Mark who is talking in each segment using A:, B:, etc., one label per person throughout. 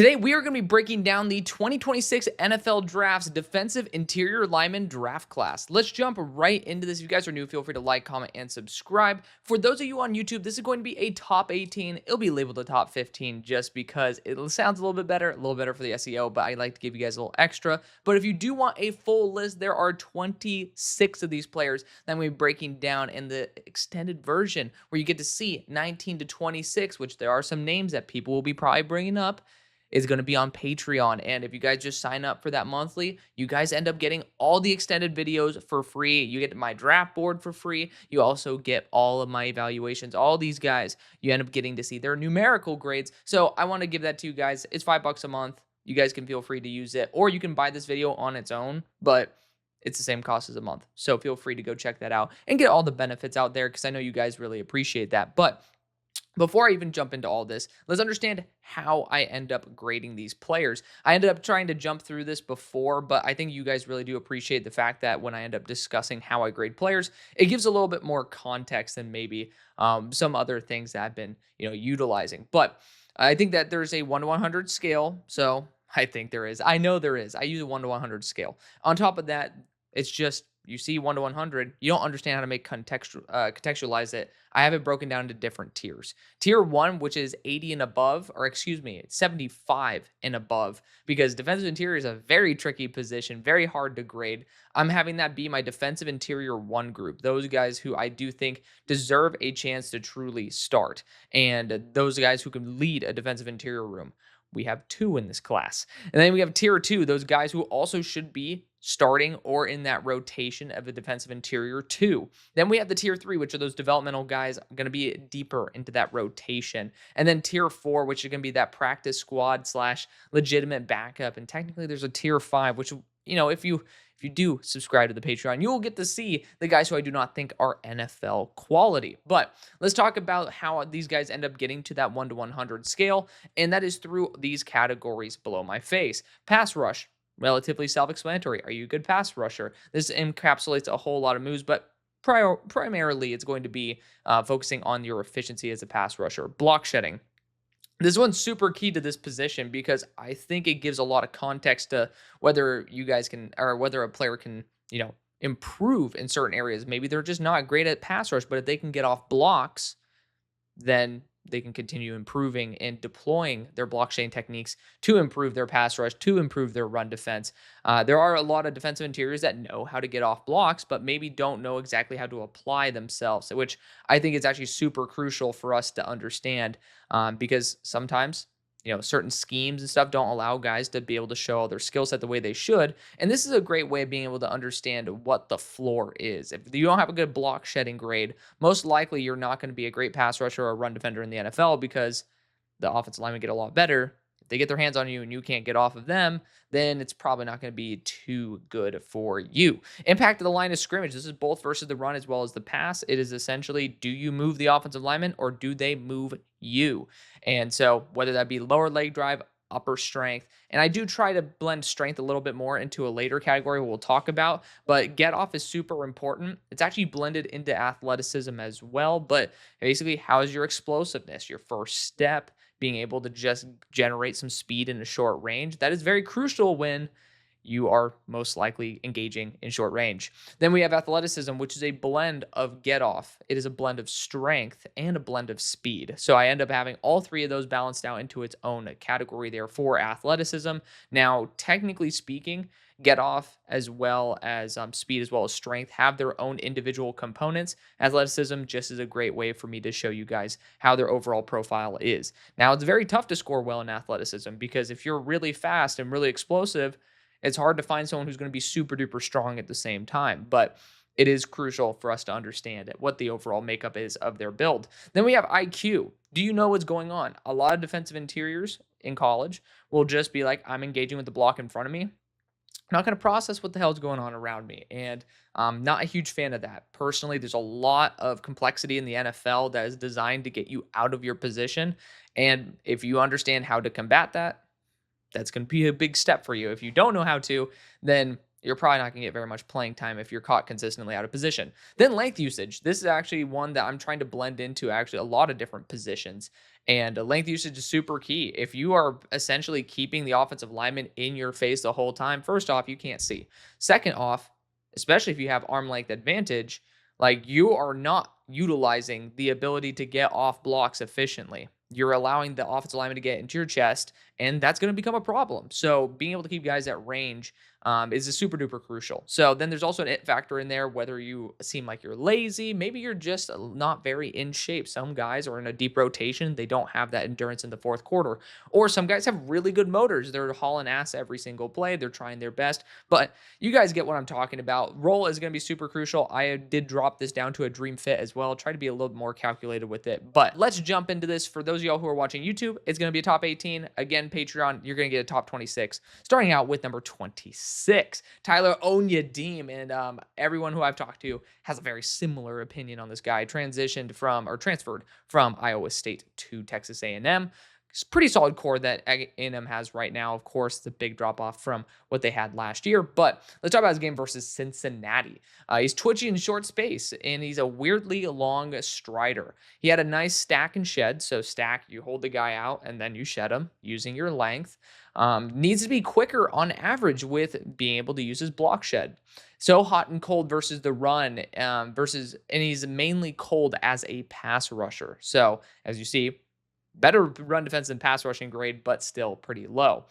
A: Today, we are going to be breaking down the 2026 NFL Draft's defensive interior lineman draft class. Let's jump right into this. If you guys are new, feel free to like, comment, and subscribe. For those of you on YouTube, this is going to be a top 18. It'll be labeled a top 15 just because it sounds a little better for the SEO, but I like to give you guys a little extra. But if you do want a full list, there are 26 of these players that I'm going to be breaking down in the extended version where you get to see 19 to 26, which there are some names that people will be probably bringing up, is going to be on Patreon. And if you guys just sign up for that monthly, you guys end up getting all the extended videos for free. You get my draft board for free. You also get all of my evaluations. All these guys, you end up getting to see their numerical grades. So I want to give that to you guys. It's $5 a month. You guys can feel free to use it, or you can buy this video on its own, but it's the same cost as a month. So feel free to go check that out and get all the benefits out there because I know you guys really appreciate that. But before I even jump into all this, let's understand how I end up grading these players. I ended up trying to jump through this before, but I think you guys really do appreciate the fact that when I end up discussing how I grade players, it gives a little bit more context than maybe some other things that I've been, utilizing. But I think that there's a 1 to 100 scale. So I think there is. I know there is. I use a 1 to 100 scale. On top of that, it's just you see 1 to 100, you don't understand how to make contextualize it. I have it broken down into different tiers. Tier 1, which is 80 and above, or excuse me, 75 and above, because defensive interior is a very tricky position, very hard to grade. I'm having that be my defensive interior 1 group, those guys who I do think deserve a chance to truly start, and those guys who can lead a defensive interior room. We have 2 in this class. And then we have tier 2, those guys who also should be starting or in that rotation of a defensive interior 2. Then we have the tier 3, which are those developmental guys going to be deeper into that rotation. And then tier 4, which is going to be that practice squad / legitimate backup. And technically there's a tier 5, which, if you do subscribe to the Patreon, you will get to see the guys who I do not think are NFL quality. But let's talk about how these guys end up getting to that 1 to 100 scale, and that is through these categories below my face. Pass rush, relatively self-explanatory. Are you a good pass rusher? This encapsulates a whole lot of moves, but primarily it's going to be focusing on your efficiency as a pass rusher. Block shedding. This one's super key to this position because I think it gives a lot of context to whether you guys can, or whether a player can, improve in certain areas. Maybe they're just not great at pass rush, but if they can get off blocks, then they can continue improving and deploying their blockchain techniques to improve their pass rush, to improve their run defense. There are a lot of defensive interiors that know how to get off blocks, but maybe don't know exactly how to apply themselves, which I think is actually super crucial for us to understand because sometimes certain schemes and stuff don't allow guys to be able to show their skill set the way they should. And this is a great way of being able to understand what the floor is. If you don't have a good block shedding grade, most likely you're not going to be a great pass rusher or a run defender in the NFL because the offensive linemen get a lot better. If they get their hands on you and you can't get off of them, then it's probably not going to be too good for you. Impact of the line of scrimmage. This is both versus the run as well as the pass. It is essentially, do you move the offensive lineman or do they move you? And so whether that be lower leg drive, upper strength, and I do try to blend strength a little bit more into a later category we'll talk about, but get off is super important. It's actually blended into athleticism as well, but basically, how's your explosiveness, your first step, being able to just generate some speed in a short range? That is very crucial when you are most likely engaging in short range. Then we have athleticism, which is a blend of get off. It is a blend of strength and a blend of speed. So I end up having all 3 of those balanced out into its own category there for athleticism. Now, technically speaking, get off as well as speed as well as strength have their own individual components. Athleticism just is a great way for me to show you guys how their overall profile is. Now, it's very tough to score well in athleticism because if you're really fast and really explosive, it's hard to find someone who's going to be super duper strong at the same time, but it is crucial for us to understand what the overall makeup is of their build. Then we have IQ. Do you know what's going on? A lot of defensive interiors in college will just be like, I'm engaging with the block in front of me. I'm not going to process what the hell's going on around me. And I'm not a huge fan of that. Personally, there's a lot of complexity in the NFL that is designed to get you out of your position. And if you understand how to combat that, that's going to be a big step for you. If you don't know how to, then you're probably not going to get very much playing time if you're caught consistently out of position. Then length usage. This is actually one that I'm trying to blend into actually a lot of different positions. And length usage is super key. If you are essentially keeping the offensive lineman in your face the whole time, first off, you can't see. Second off, especially if you have arm length advantage, like you are not utilizing the ability to get off blocks efficiently. You're allowing the offensive lineman to get into your chest, and that's going to become a problem. So being able to keep guys at range is a super duper crucial. So then there's also an it factor in there, whether you seem like you're lazy, maybe you're just not very in shape. Some guys are in a deep rotation. They don't have that endurance in the fourth quarter. Or some guys have really good motors. They're hauling ass every single play. They're trying their best. But you guys get what I'm talking about. Roll is going to be super crucial. I did drop this down to a dream fit as well. Try to be a little more calculated with it. But let's jump into this. For those of y'all who are watching YouTube, it's going to be a top 18. Again, Patreon, you're going to get a top 26. Starting out with number 26. Tyler Onyedim, and everyone who I've talked to has a very similar opinion on this guy. Transferred from Iowa State to Texas A&M. It's a pretty solid core that A&M has right now. Of course, the big drop off from what they had last year. But let's talk about his game versus Cincinnati. He's twitchy in short space, and he's a weirdly long strider. He had a nice stack and shed. So stack, you hold the guy out, and then you shed him using your length. Needs to be quicker on average with being able to use his block shed. So hot and cold versus the run, and he's mainly cold as a pass rusher. So as you see, better run defense than pass rushing grade, but still pretty low.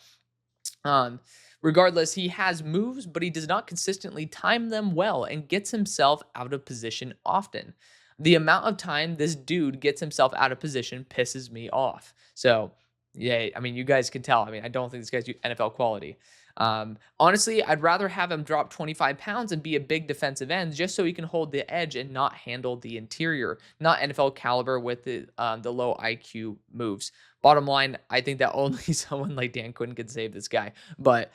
A: Regardless, he has moves, but he does not consistently time them well and gets himself out of position often. The amount of time this dude gets himself out of position pisses me off. So, yeah, I mean, you guys can tell. I mean, I don't think this guy's NFL quality. Honestly, I'd rather have him drop 25 pounds and be a big defensive end just so he can hold the edge and not handle the interior, not NFL caliber with the low IQ moves. Bottom line, I think that only someone like Dan Quinn could save this guy. But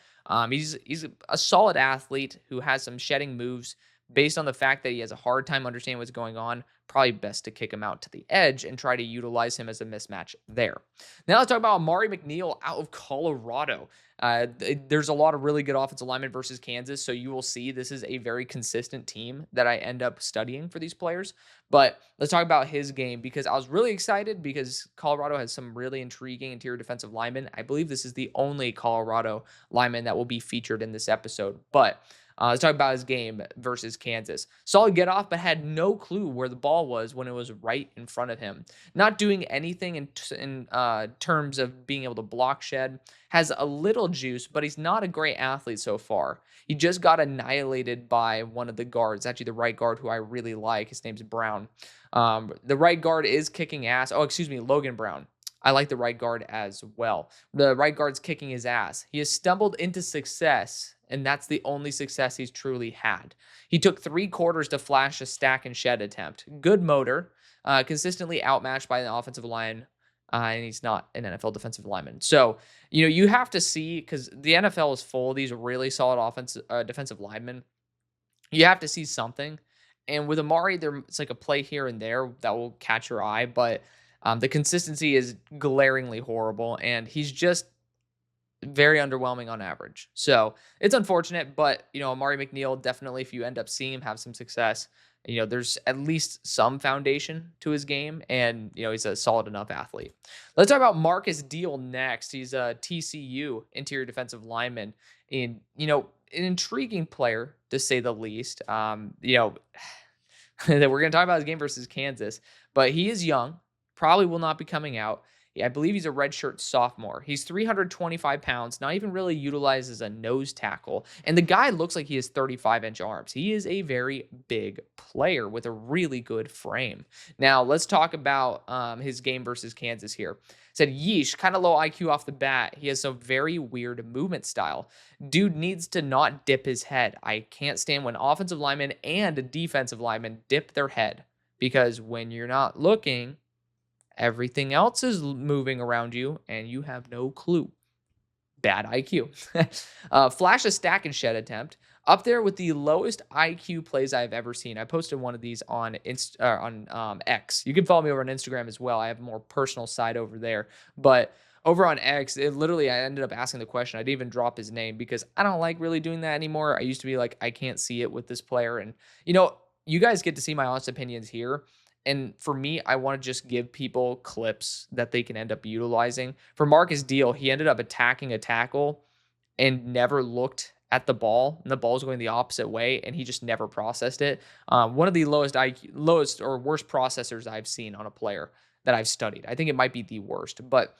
A: he's a solid athlete who has some shedding moves. Based on the fact that he has a hard time understanding what's going on, probably best to kick him out to the edge and try to utilize him as a mismatch there. Now let's talk about Amari McNeil out of Colorado. There's a lot of really good offensive linemen versus Kansas, so you will see this is a very consistent team that I end up studying for these players. But let's talk about his game, because I was really excited because Colorado has some really intriguing interior defensive linemen. I believe this is the only Colorado lineman that will be featured in this episode. But let's talk about his game versus Kansas. Solid get off, but had no clue where the ball was when it was right in front of him. Not doing anything in terms of being able to block shed. Has a little juice, but he's not a great athlete so far. He just got annihilated by one of the guards, actually the right guard, who I really like. His name's Brown. The right guard is kicking ass. Oh, excuse me, Logan Brown. I like the right guard as well. The right guard's kicking his ass. He has stumbled into success, and that's the only success he's truly had. He took 3 quarters to flash a stack and shed attempt. Good motor, consistently outmatched by the offensive line, and he's not an NFL defensive lineman. So, you have to see, because the NFL is full of these really solid defensive linemen. You have to see something. And with Amari, it's like a play here and there that will catch your eye, but the consistency is glaringly horrible, and he's just very underwhelming on average. So it's unfortunate, but Amari McNeil, definitely, if you end up seeing him have some success, there's at least some foundation to his game, and he's a solid enough athlete. Let's talk about Marcus Deal next. He's a TCU interior defensive lineman, and an intriguing player to say the least. That we're going to talk about his game versus Kansas, but he is young. Probably will not be coming out. I believe he's a redshirt sophomore. He's 325 pounds, not even really utilized as a nose tackle. And the guy looks like he has 35-inch arms. He is a very big player with a really good frame. Now, let's talk about his game versus Kansas here. Said, yeesh, kind of low IQ off the bat. He has some very weird movement style. Dude needs to not dip his head. I can't stand when offensive linemen and defensive linemen dip their head, because when you're not looking, everything else is moving around you, and you have no clue. Bad IQ. Flash a stack and shed attempt. Up there with the lowest IQ plays I've ever seen. I posted one of these on X. You can follow me over on Instagram as well. I have a more personal side over there. But over on X, it literally, I ended up asking the question. I didn't even drop his name because I don't like really doing that anymore. I used to be like, I can't see it with this player. And, you guys get to see my honest opinions here. And for me, I want to just give people clips that they can end up utilizing. For Marcus Deal, he ended up attacking a tackle and never looked at the ball, and the ball was going the opposite way, and he just never processed it. One of the lowest or worst processors I've seen on a player that I've studied. I think it might be the worst, but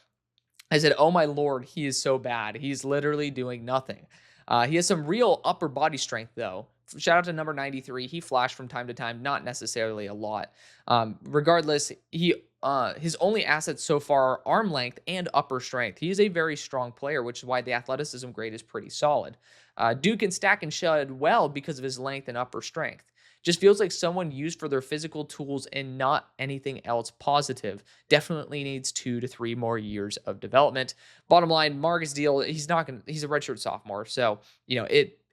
A: I said, "Oh my lord, he is so bad. He's literally doing nothing." He has some real upper body strength, though. Shout out to number 93. He flashed from time to time, not necessarily a lot. Regardless, his only assets so far are arm length and upper strength. He is a very strong player, which is why the athleticism grade is pretty solid. Dude can stack and shed well because of his length and upper strength. Just feels like someone used for their physical tools and not anything else positive. Definitely needs 2 to 3 more years of development. Bottom line, Marcus Deal, he's a redshirt sophomore. So,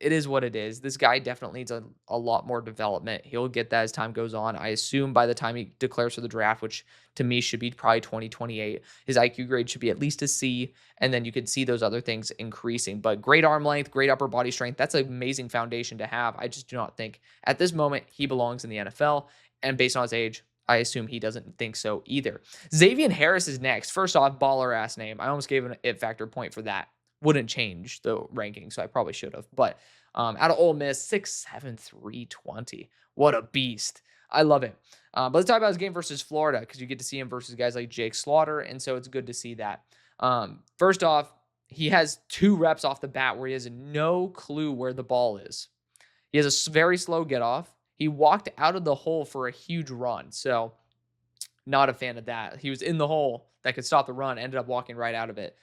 A: it is what it is. This guy definitely needs a lot more development. He'll get that as time goes on. I assume by the time he declares for the draft, which to me should be probably 2028, his IQ grade should be at least a C, and then you could see those other things increasing. But great arm length, great upper body strength, that's an amazing foundation to have. I just do not think at this moment he belongs in the NFL, and based on his age, I assume he doesn't think so either. Xavier Harris is next. First off, baller ass name. I almost gave an it factor point for that. Wouldn't change the ranking, so I probably should have. But out of Ole Miss, 6'7", 320. What a beast. I love it. But let's talk about his game versus Florida, because you get to see him versus guys like Jake Slaughter, and so it's good to see that. First off, he has 2 reps off the bat where he has no clue where the ball is. He has a very slow get off. He walked out of the hole for a huge run, so not a fan of that. He was in the hole that could stop the run, ended up walking right out of it.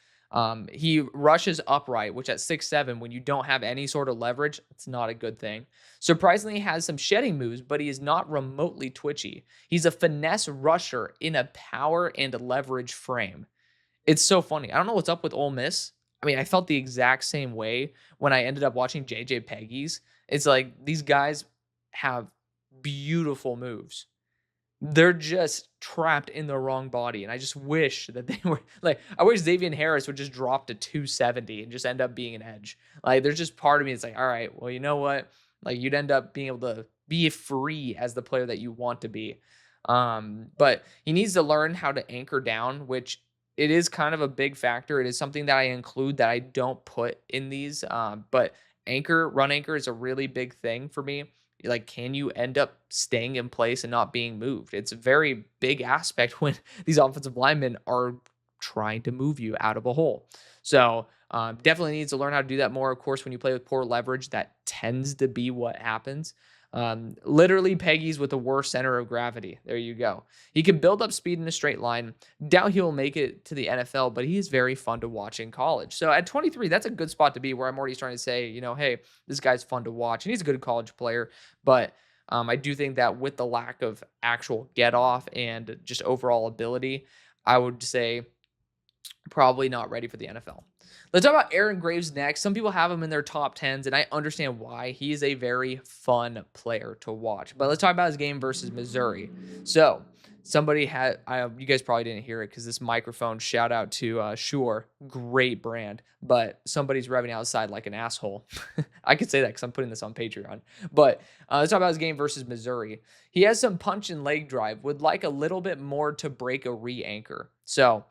A: He rushes upright, which at 6'7", when you don't have any sort of leverage, it's not a good thing. Surprisingly, he has some shedding moves, but he is not remotely twitchy. He's a finesse rusher in a power and leverage frame. It's so funny. I don't know what's up with Ole Miss. I mean, I felt the exact same way when I ended up watching JJ Peggy's. It's like these guys have beautiful moves. They're just trapped in the wrong body. And I just wish that they were like, I wish Xavier Harris would just drop to 270 and just end up being an edge. Like, there's just part of me that's like, all right, well, you know what? Like, you'd end up being able to be free as the player that you want to be. But he needs to learn how to anchor down, which it is kind of a big factor. It is something that I include that I don't put in these. But run anchor is a really big thing for me. Like, can you end up staying in place and not being moved? It's a very big aspect when these offensive linemen are trying to move you out of a hole. So definitely needs to learn how to do that more. Of course, when you play with poor leverage, that tends to be what happens. Literally Peggy's with the worst center of gravity. There you go. He can build up speed in a straight line. Doubt he'll make it to the NFL, but he is very fun to watch in college. So at 23, that's a good spot to be, where I'm already starting to say, hey, this guy's fun to watch. And he's a good college player. But I do think that with the lack of actual get off and just overall ability, I would say probably not ready for the NFL. Let's talk about Aaron Graves next. Some people have him in their top 10s, and I understand why. He is a very fun player to watch. But let's talk about his game versus Missouri. So somebody had, you guys probably didn't hear it because this microphone, shout out to Shure, great brand, but somebody's revving outside like an asshole. I could say that because I'm putting this on Patreon. But let's talk about his game versus Missouri. He has some punch and leg drive, would like a little bit more to break a re-anchor. So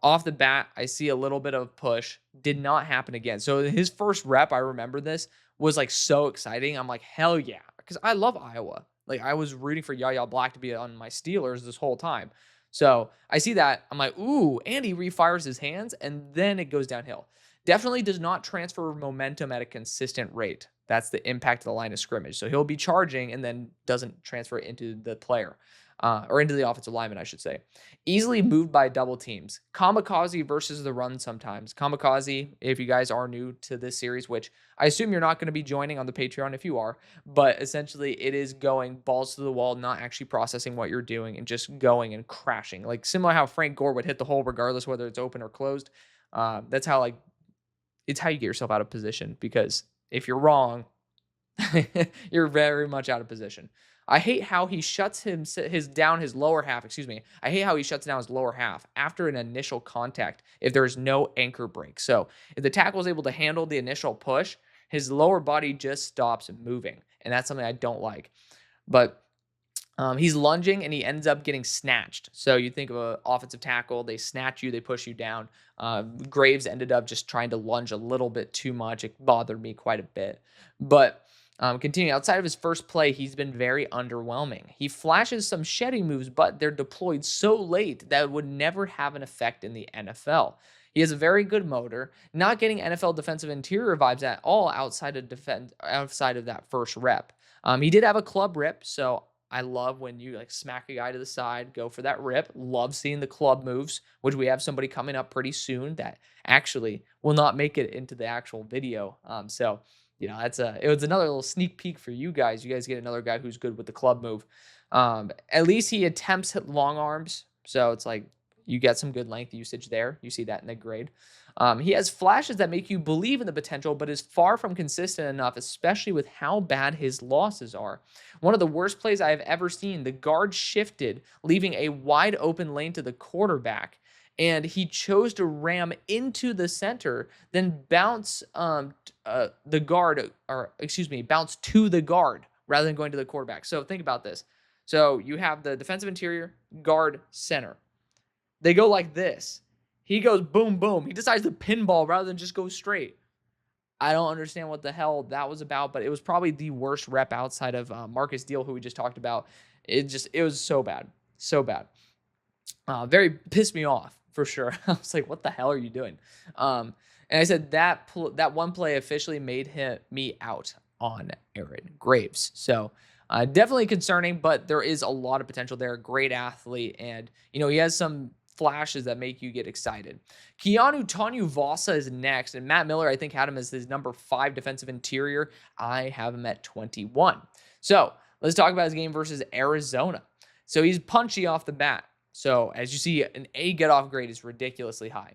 A: off the bat, I see a little bit of push. Did not happen again. So his first rep, I remember this, was like so exciting. I'm like, hell yeah. Because I love Iowa. Like, I was rooting for Yaya Black to be on my Steelers this whole time. So I see that. I'm like, ooh, and he refires his hands, and then it goes downhill. Definitely does not transfer momentum at a consistent rate. That's the impact of the line of scrimmage. So he'll be charging and then doesn't transfer it into the player. Or into the offensive lineman, I should say. Easily moved by double teams. Kamikaze versus the run sometimes. Kamikaze, if you guys are new to this series, which I assume you're not going to be joining on the Patreon if you are, but essentially it is going balls to the wall, not actually processing what you're doing and just going and crashing. Like, similar how Frank Gore would hit the hole regardless whether it's open or closed. That's how, like, it's how you get yourself out of position, because if you're wrong, you're very much out of position. I hate how he shuts his lower half, excuse me. I hate how he shuts down his lower half after an initial contact if there's no anchor break. So if the tackle is able to handle the initial push, his lower body just stops moving. And that's something I don't like. But he's lunging and he ends up getting snatched. So you think of an offensive tackle, they snatch you, they push you down. Graves ended up just trying to lunge a little bit too much. It bothered me quite a bit. But continuing, outside of his first play, he's been very underwhelming. He flashes some shedding moves, but they're deployed so late that it would never have an effect in the NFL. He has a very good motor, not getting NFL defensive interior vibes at all outside of that first rep. He did have a club rip, so I love when you like smack a guy to the side, go for that rip. Love seeing the club moves, which we have somebody coming up pretty soon that actually will not make it into the actual video. So it was another little sneak peek for you guys. You guys get another guy who's good with the club move. At least he attempts long arms, so it's like you get some good length usage there. You see that in the grade. He has flashes that make you believe in the potential, but is far from consistent enough, especially with how bad his losses are. One of the worst plays I have ever seen, the guard shifted, leaving a wide open lane to the quarterback, and he chose to ram into the center, then bounce the guard, or excuse me, bounce to the guard rather than going to the quarterback. So think about this. So you have the defensive interior, guard, center. They go like this. He goes boom, boom. He decides to pinball rather than just go straight. I don't understand what the hell that was about, but it was probably the worst rep outside of Marcus Deal, who we just talked about. It was so bad. So bad. Very pissed me off, for sure. I was like, what the hell are you doing? And I said that one play officially made me out on Aaron Graves. So definitely concerning, but there is a lot of potential there. Great athlete, and he has some flashes that make you get excited. Tanuvasa is next, and Matt Miller, I think, had him as his number 5 defensive interior. I have him at 21. So let's talk about his game versus Arizona. So he's punchy off the bat. So as you see, an A get-off grade is ridiculously high.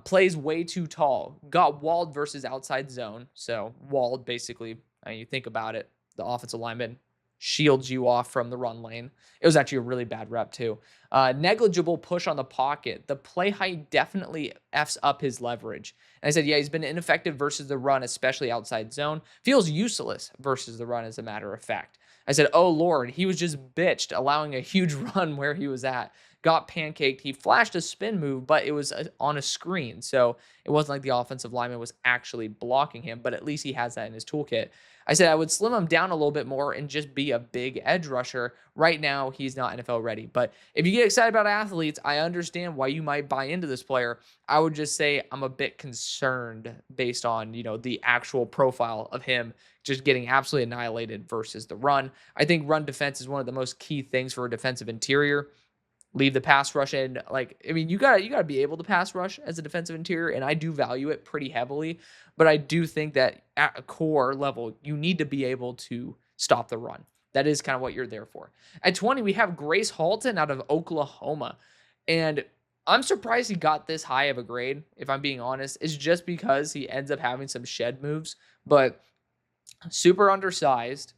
A: Plays way too tall. Got walled versus outside zone. So walled, basically, you think about it, the offensive lineman shields you off from the run lane. It was actually a really bad rep too. Negligible push on the pocket. The play height definitely F's up his leverage. And I said, yeah, he's been ineffective versus the run, especially outside zone. Feels useless versus the run, as a matter of fact. I said, oh, Lord, he was just bitched, allowing a huge run where he was at. Got pancaked. He flashed a spin move, but it was on a screen. So it wasn't like the offensive lineman was actually blocking him, but at least he has that in his toolkit. I said I would slim him down a little bit more and just be a big edge rusher. Right now, he's not NFL ready. But if you get excited about athletes, I understand why you might buy into this player. I would just say I'm a bit concerned based on, the actual profile of him just getting absolutely annihilated versus the run. I think run defense is one of the most key things for a defensive interior. Leave the pass rush in. You gotta be able to pass rush as a defensive interior, and I do value it pretty heavily. But I do think that at a core level, you need to be able to stop the run. That is kind of what you're there for. At 20, we have Grace Halton out of Oklahoma, and I'm surprised he got this high of a grade. If I'm being honest, it's just because he ends up having some shed moves, but super undersized,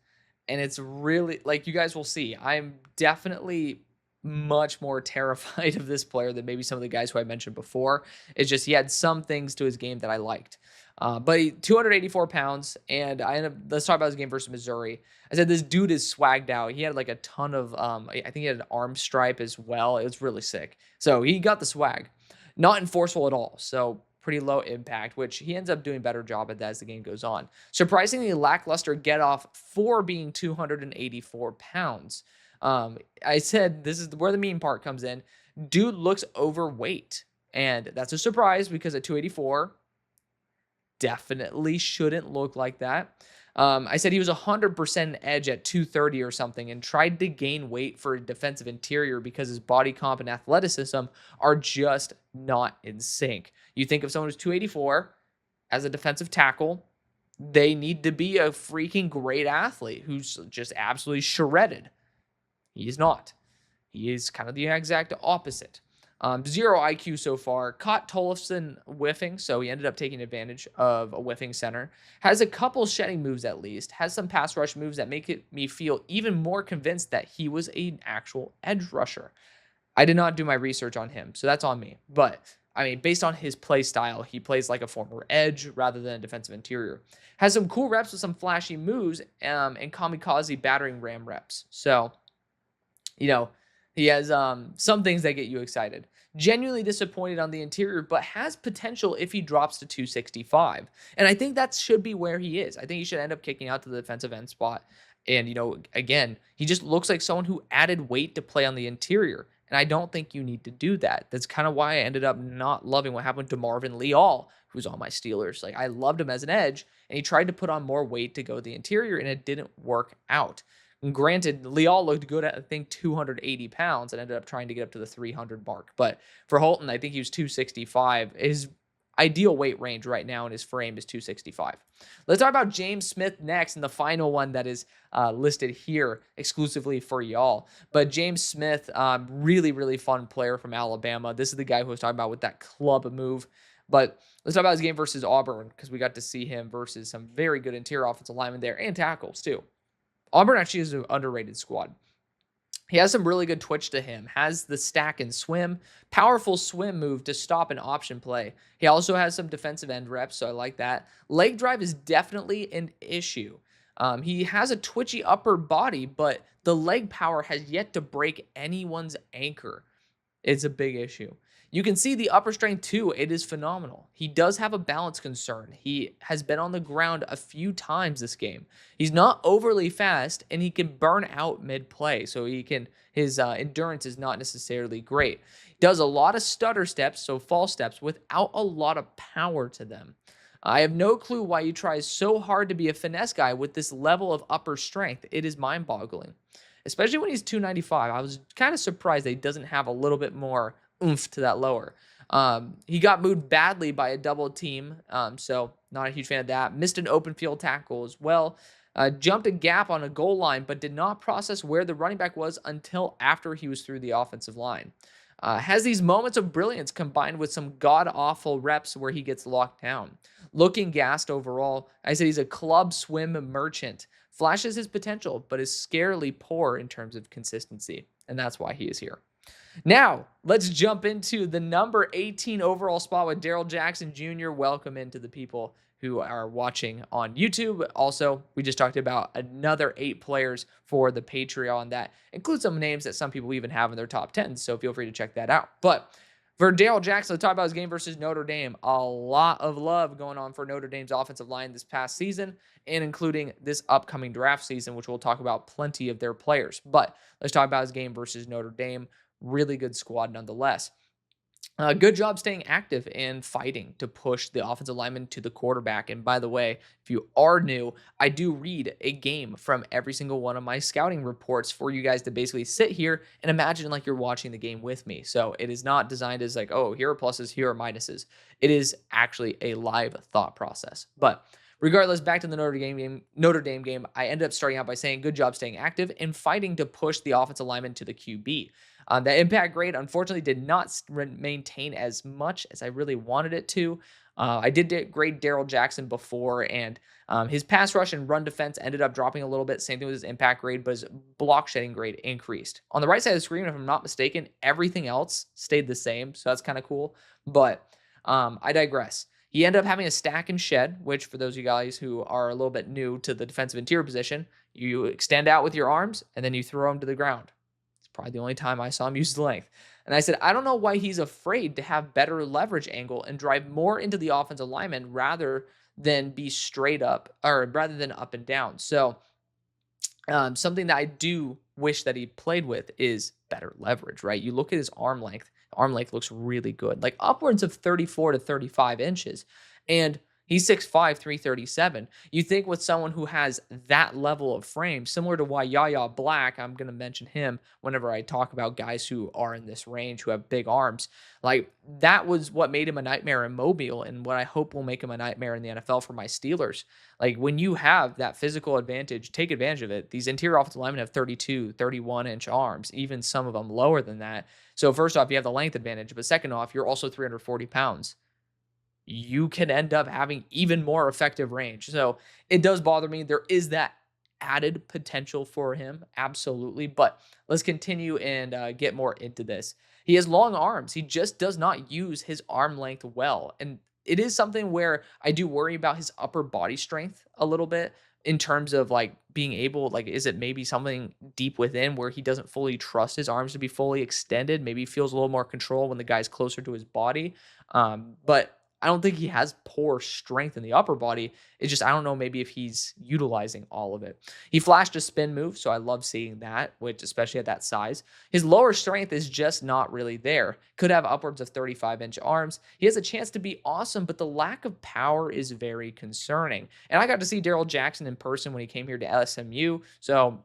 A: and it's really you guys will see. I'm definitely much more terrified of this player than maybe some of the guys who I mentioned before. It's just he had some things to his game that I liked. But 284 pounds, and let's talk about his game versus Missouri. I said this dude is swagged out. He had a ton of, I think he had an arm stripe as well. It was really sick. So he got the swag. Not enforceable at all. So pretty low impact, which he ends up doing a better job at that as the game goes on. Surprisingly lackluster get off for being 284 pounds. I said this is where the mean part comes in. Dude looks overweight, and that's a surprise because at 284, definitely shouldn't look like that. I said he was 100% edge at 230 or something and tried to gain weight for a defensive interior because his body comp and athleticism are just not in sync. You think of someone who's 284 as a defensive tackle, they need to be a freaking great athlete who's just absolutely shredded. He is not. He is kind of the exact opposite. Zero IQ so far. Caught Tollefson whiffing, so he ended up taking advantage of a whiffing center. Has a couple shedding moves at least. Has some pass rush moves that make me feel even more convinced that he was an actual edge rusher. I did not do my research on him, so that's on me. But I mean, based on his play style, he plays like a former edge rather than a defensive interior. Has some cool reps with some flashy moves and kamikaze battering ram reps. So, you know, he has some things that get you excited. Genuinely disappointed on the interior, but has potential if he drops to 265. And I think that should be where he is. I think he should end up kicking out to the defensive end spot. And, again, he just looks like someone who added weight to play on the interior. And I don't think you need to do that. That's kind of why I ended up not loving what happened to Marvin Leal, who's on my Steelers. Like, I loved him as an edge, and he tried to put on more weight to go to the interior, and it didn't work out. And granted, Leal looked good at, I think, 280 pounds and ended up trying to get up to the 300 mark. But for Halton, I think he was 265. His ideal weight range right now in his frame is 265. Let's talk about James Smith next, and the final one that is listed here exclusively for y'all. But James Smith, really, really fun player from Alabama. This is the guy who I was talking about with that club move. But let's talk about his game versus Auburn, because we got to see him versus some very good interior offensive linemen there and tackles too. Auburn actually is an underrated squad. He has some really good twitch to him, has the stack and swim, powerful swim move to stop an option play. He also has some defensive end reps, so I like that. Leg drive is definitely an issue. He has a twitchy upper body, but the leg power has yet to break anyone's anchor. It's a big issue. You can see the upper strength too. It is phenomenal. He does have a balance concern. He has been on the ground a few times this game. He's not overly fast, and he can burn out mid-play. So his endurance is not necessarily great. He does a lot of stutter steps, so false steps, without a lot of power to them. I have no clue why he tries so hard to be a finesse guy with this level of upper strength. It is mind-boggling, especially when he's 295. I was kind of surprised that he doesn't have a little bit more oomph to that lower. He got moved badly by a double team, so not a huge fan of that. Missed an open field tackle as well. Jumped a gap on a goal line, but did not process where the running back was until after he was through the offensive line. Has these moments of brilliance combined with some god-awful reps where he gets locked down. Looking gassed overall. I said he's a club swim merchant. Flashes his potential, but is scarily poor in terms of consistency. And that's why he is here. Now, let's jump into the number 18 overall spot with Darrell Jackson Jr. Welcome into the people who are watching on YouTube. Also, we just talked about another 8 players for the Patreon that includes some names that some people even have in their top 10, so feel free to check that out. But for Darrell Jackson, let's talk about his game versus Notre Dame. A lot of love going on for Notre Dame's offensive line this past season, and including this upcoming draft season, which we'll talk about plenty of their players. But let's talk about his game versus Notre Dame. Really good squad nonetheless. Good job staying active and fighting to push the offensive lineman to the quarterback. And by the way, if you are new, I do read a game from every single one of my scouting reports for you guys to basically sit here and imagine like you're watching the game with me. So it is not designed as like, oh, here are pluses, here are minuses. It is actually a live thought process. But regardless, back to the Notre Dame game, I ended up starting out by saying good job staying active and fighting to push the offensive lineman to the QB. That impact grade, unfortunately, did not maintain as much as I really wanted it to. I did grade Darrell Jackson before, and his pass rush and run defense ended up dropping a little bit. Same thing with his impact grade, but his block shedding grade increased. On the right side of the screen, if I'm not mistaken, everything else stayed the same, so that's kind of cool. But I digress. He ended up having a stack and shed, which for those of you guys who are a little bit new to the defensive interior position, you extend out with your arms, and then you throw them to the ground. Probably the only time I saw him use the length. And I said, I don't know why he's afraid to have better leverage angle and drive more into the offensive lineman rather than be straight up, or rather than up and down. So something that I do wish that he played with is better leverage, right? You look at his arm length. Arm length looks really good, like upwards of 34 to 35 inches. And He's 6'5", 337. You think with someone who has that level of frame, similar to why Yaya Black, I'm going to mention him whenever I talk about guys who are in this range, who have big arms. Like, that was what made him a nightmare in Mobile and what I hope will make him a nightmare in the NFL for my Steelers. Like, when you have that physical advantage, take advantage of it. These interior offensive linemen have 32, 31-inch arms, even some of them lower than that. So first off, you have the length advantage, but second off, you're also 340 pounds. You can end up having even more effective range. So it does bother me. There is that added potential for him, absolutely. But let's continue and get more into this. He has long arms. He just does not use his arm length well. And it is something where I do worry about his upper body strength a little bit in terms of like being able, like, is it maybe something deep within where he doesn't fully trust his arms to be fully extended? Maybe he feels a little more control when the guy's closer to his body. But I don't think he has poor strength in the upper body. It's just, I don't know, maybe if he's utilizing all of it. He flashed a spin move, so I love seeing that, which especially at that size. His lower strength is just not really there. Could have upwards of 35-inch arms. He has a chance to be awesome, but the lack of power is very concerning. And I got to see Daryl Jackson in person when he came here to SMU. So,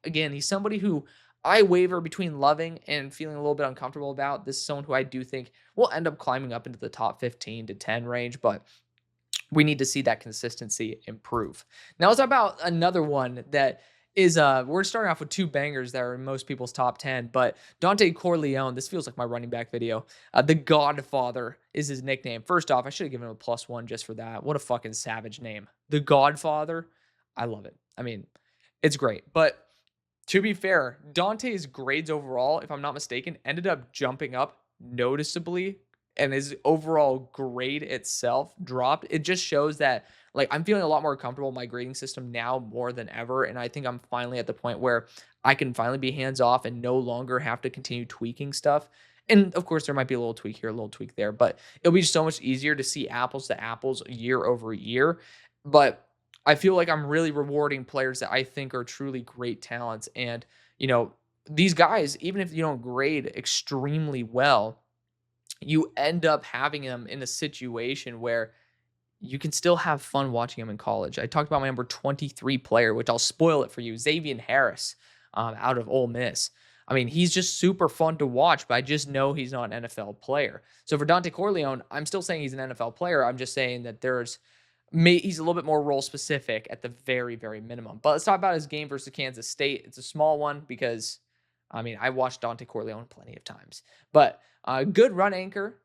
A: again, he's somebody who I waver between loving and feeling a little bit uncomfortable about. This is someone who I do think will end up climbing up into the top 15 to 10 range, but we need to see that consistency improve. Now let's talk about another one that is, we're starting off with two bangers that are in most people's top 10, but Dante Corleone, this feels like my running back video. The Godfather is his nickname. First off, I should have given him a +1 just for that. What a fucking savage name. The Godfather. I love it. I mean, it's great, but to be fair, Dante's grades overall, if I'm not mistaken, ended up jumping up noticeably, and his overall grade itself dropped. It just shows that, like, I'm feeling a lot more comfortable in my grading system now more than ever, and I think I'm finally at the point where I can finally be hands off and no longer have to continue tweaking stuff. And of course, there might be a little tweak here, a little tweak there, but it'll be so much easier to see apples to apples year over year. But I feel like I'm really rewarding players that I think are truly great talents. And, these guys, even if you don't grade extremely well, you end up having them in a situation where you can still have fun watching them in college. I talked about my number 23 player, which I'll spoil it for you, Xavier Harris, out of Ole Miss. I mean, he's just super fun to watch, but I just know he's not an NFL player. So for Dante Corleone, I'm still saying he's an NFL player. I'm just saying that he's a little bit more role specific at the very, very minimum. But let's talk about his game versus Kansas State. It's a small one because, I mean, I watched Dante Corleone plenty of times. But good run anchor,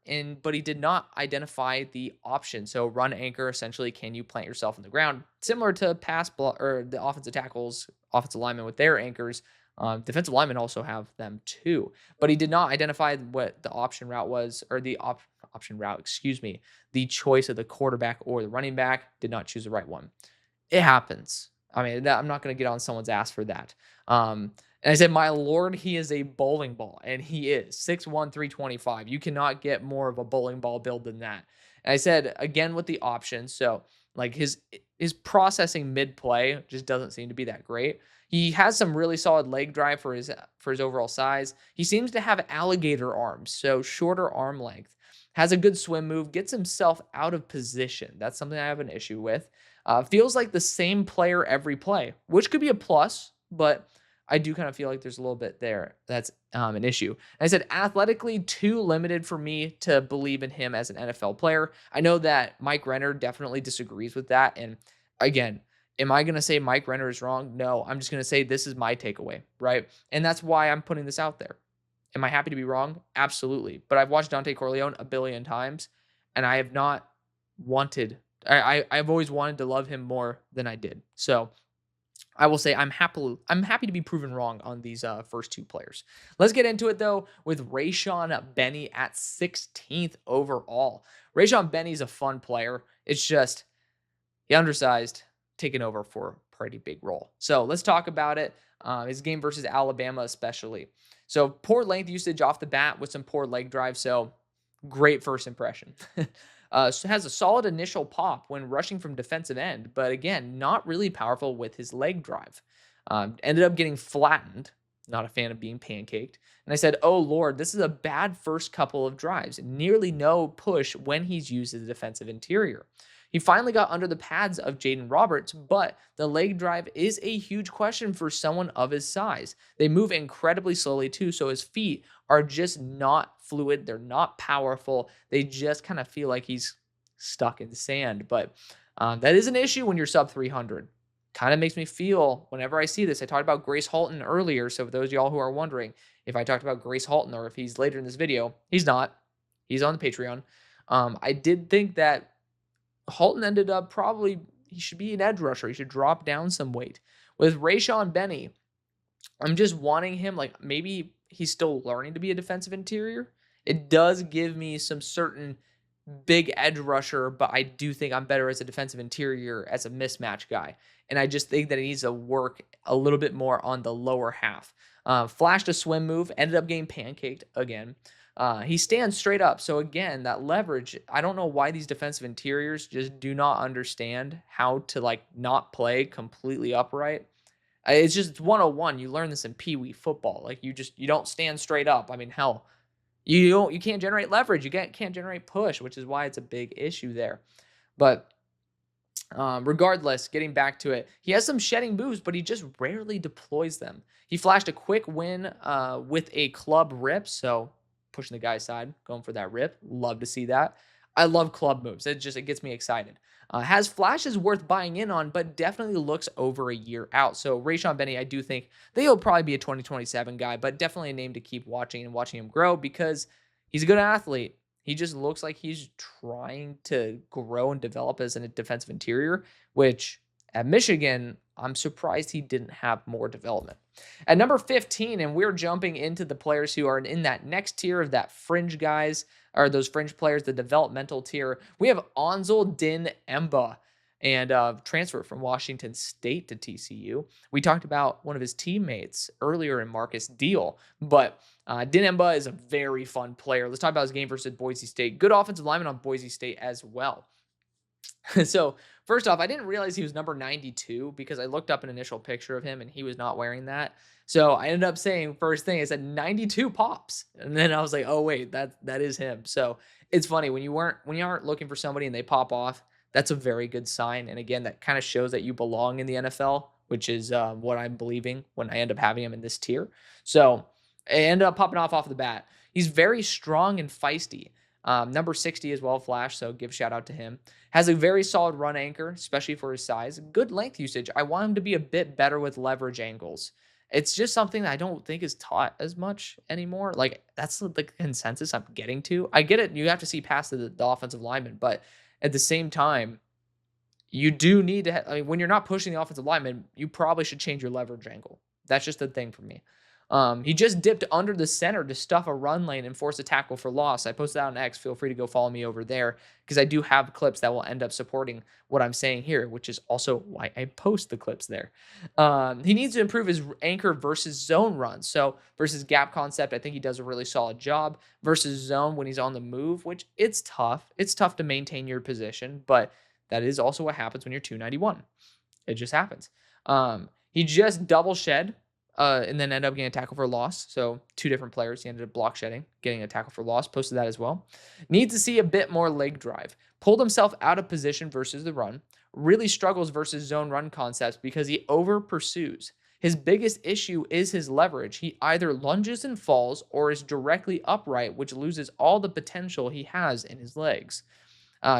A: but he did not identify the option. So run anchor, essentially, can you plant yourself in the ground? Similar to or the offensive tackles, offensive linemen with their anchors. Defensive linemen also have them too. But he did not identify what the option route was, or the option route, excuse me. The choice of the quarterback or the running back, did not choose the right one. It happens. I mean, I'm not going to get on someone's ass for that. And I said, my Lord, he is a bowling ball. And he is 6'1", 325. You cannot get more of a bowling ball build than that. And I said, again, with the options. So, like, his processing mid-play just doesn't seem to be that great. He has some really solid leg drive for his overall size. He seems to have alligator arms, so shorter arm length. Has a good swim move, gets himself out of position. That's something I have an issue with. Feels like the same player every play, which could be a plus, but I do kind of feel like there's a little bit there that's an issue. And I said athletically too limited for me to believe in him as an NFL player. I know that Mike Renner definitely disagrees with that. And again, am I going to say Mike Renner is wrong? No, I'm just going to say this is my takeaway, right? And that's why I'm putting this out there. Am I happy to be wrong? Absolutely. But I've watched Dante Corleone a billion times, and I have not wanted, I've always wanted to love him more than I did. So I will say I'm happy to be proven wrong on these first two players. Let's get into it, though, with Rayshawn Benny at 16th overall. Rayshawn Benny's a fun player. It's just, he undersized, taking over for a pretty big role. So let's talk about it. His game versus Alabama especially. So poor length usage off the bat with some poor leg drive. So great first impression. Has a solid initial pop when rushing from defensive end, but again, not really powerful with his leg drive. Ended up getting flattened. Not a fan of being pancaked. And I said, oh Lord, this is a bad first couple of drives. Nearly no push when he's used as a defensive interior. He finally got under the pads of Jaden Roberts, but the leg drive is a huge question for someone of his size. They move incredibly slowly too, so his feet are just not fluid. They're not powerful. They just kind of feel like he's stuck in sand. But that is an issue when you're sub 300. Kind of makes me feel whenever I see this. I talked about Grace Halton earlier. So for those of y'all who are wondering if I talked about Grace Halton or if he's later in this video, he's not. He's on the Patreon. I did think that Halton ended up probably, he should be an edge rusher. He should drop down some weight. With Rayshawn Benny, I'm just wanting him, like maybe he's still learning to be a defensive interior. It does give me some certain big edge rusher, but I do think I'm better as a defensive interior as a mismatch guy. And I just think that he needs to work a little bit more on the lower half. Flashed a swim move, ended up getting pancaked again. He stands straight up. So again, that leverage, I don't know why these defensive interiors just do not understand how to like not play completely upright. It's 101. You learn this in Pee Wee football. Like you don't stand straight up. I mean, hell, you can't generate leverage. You can't generate push, which is why it's a big issue there. But regardless, getting back to it, he has some shedding moves, but he just rarely deploys them. He flashed a quick win with a club rip, so pushing the guy's side, going for that rip. Love to see that. I love club moves. It gets me excited. Has flashes worth buying in on, but definitely looks over a year out. So Rayshawn Benny, I do think that he'll probably be a 2027 guy, but definitely a name to keep watching and watching him grow because he's a good athlete. He just looks like he's trying to grow and develop as a defensive interior, which at Michigan, I'm surprised he didn't have more development. At number 15, and we're jumping into the players who are in that next tier of that fringe guys, or those fringe players, the developmental tier. We have Din-Mbuh, and transfer from Washington State to TCU. We talked about one of his teammates earlier in Marcus Deal, but Din-Mbuh is a very fun player. Let's talk about his game versus Boise State. Good offensive lineman on Boise State as well. So first off, I didn't realize he was number 92 because I looked up an initial picture of him and he was not wearing that. So I ended up saying first thing, I said 92 pops. And then I was like, oh wait, that is him. So it's funny when you aren't looking for somebody and they pop off, that's a very good sign. And again, that kind of shows that you belong in the NFL, which is what I'm believing when I end up having him in this tier. So I ended up popping off the bat. He's very strong and feisty. Number 60 as well, Flash, so give shout out to him. Has a very solid run anchor, especially for his size. Good length usage. I want him to be a bit better with leverage angles. It's just something that I don't think is taught as much anymore. Like, that's the consensus I'm getting to. I get it. You have to see past the offensive lineman, but at the same time, you do need to, I mean, when you're not pushing the offensive lineman, you probably should change your leverage angle. That's just the thing for me. He just dipped under the center to stuff a run lane and force a tackle for loss. I posted that on X. Feel free to go follow me over there because I do have clips that will end up supporting what I'm saying here, which is also why I post the clips there. He needs to improve his anchor versus zone runs. So versus gap concept, I think he does a really solid job. Versus zone when he's on the move, which it's tough. It's tough to maintain your position, but that is also what happens when you're 291. It just happens. He just double shed. And then ended up getting a tackle for loss. So two different players. He ended up block shedding, getting a tackle for loss. Posted that as well. Needs to see a bit more leg drive. Pulled himself out of position versus the run. Really struggles versus zone run concepts because he over pursues. His biggest issue is his leverage. He either lunges and falls or is directly upright, which loses all the potential he has in his legs.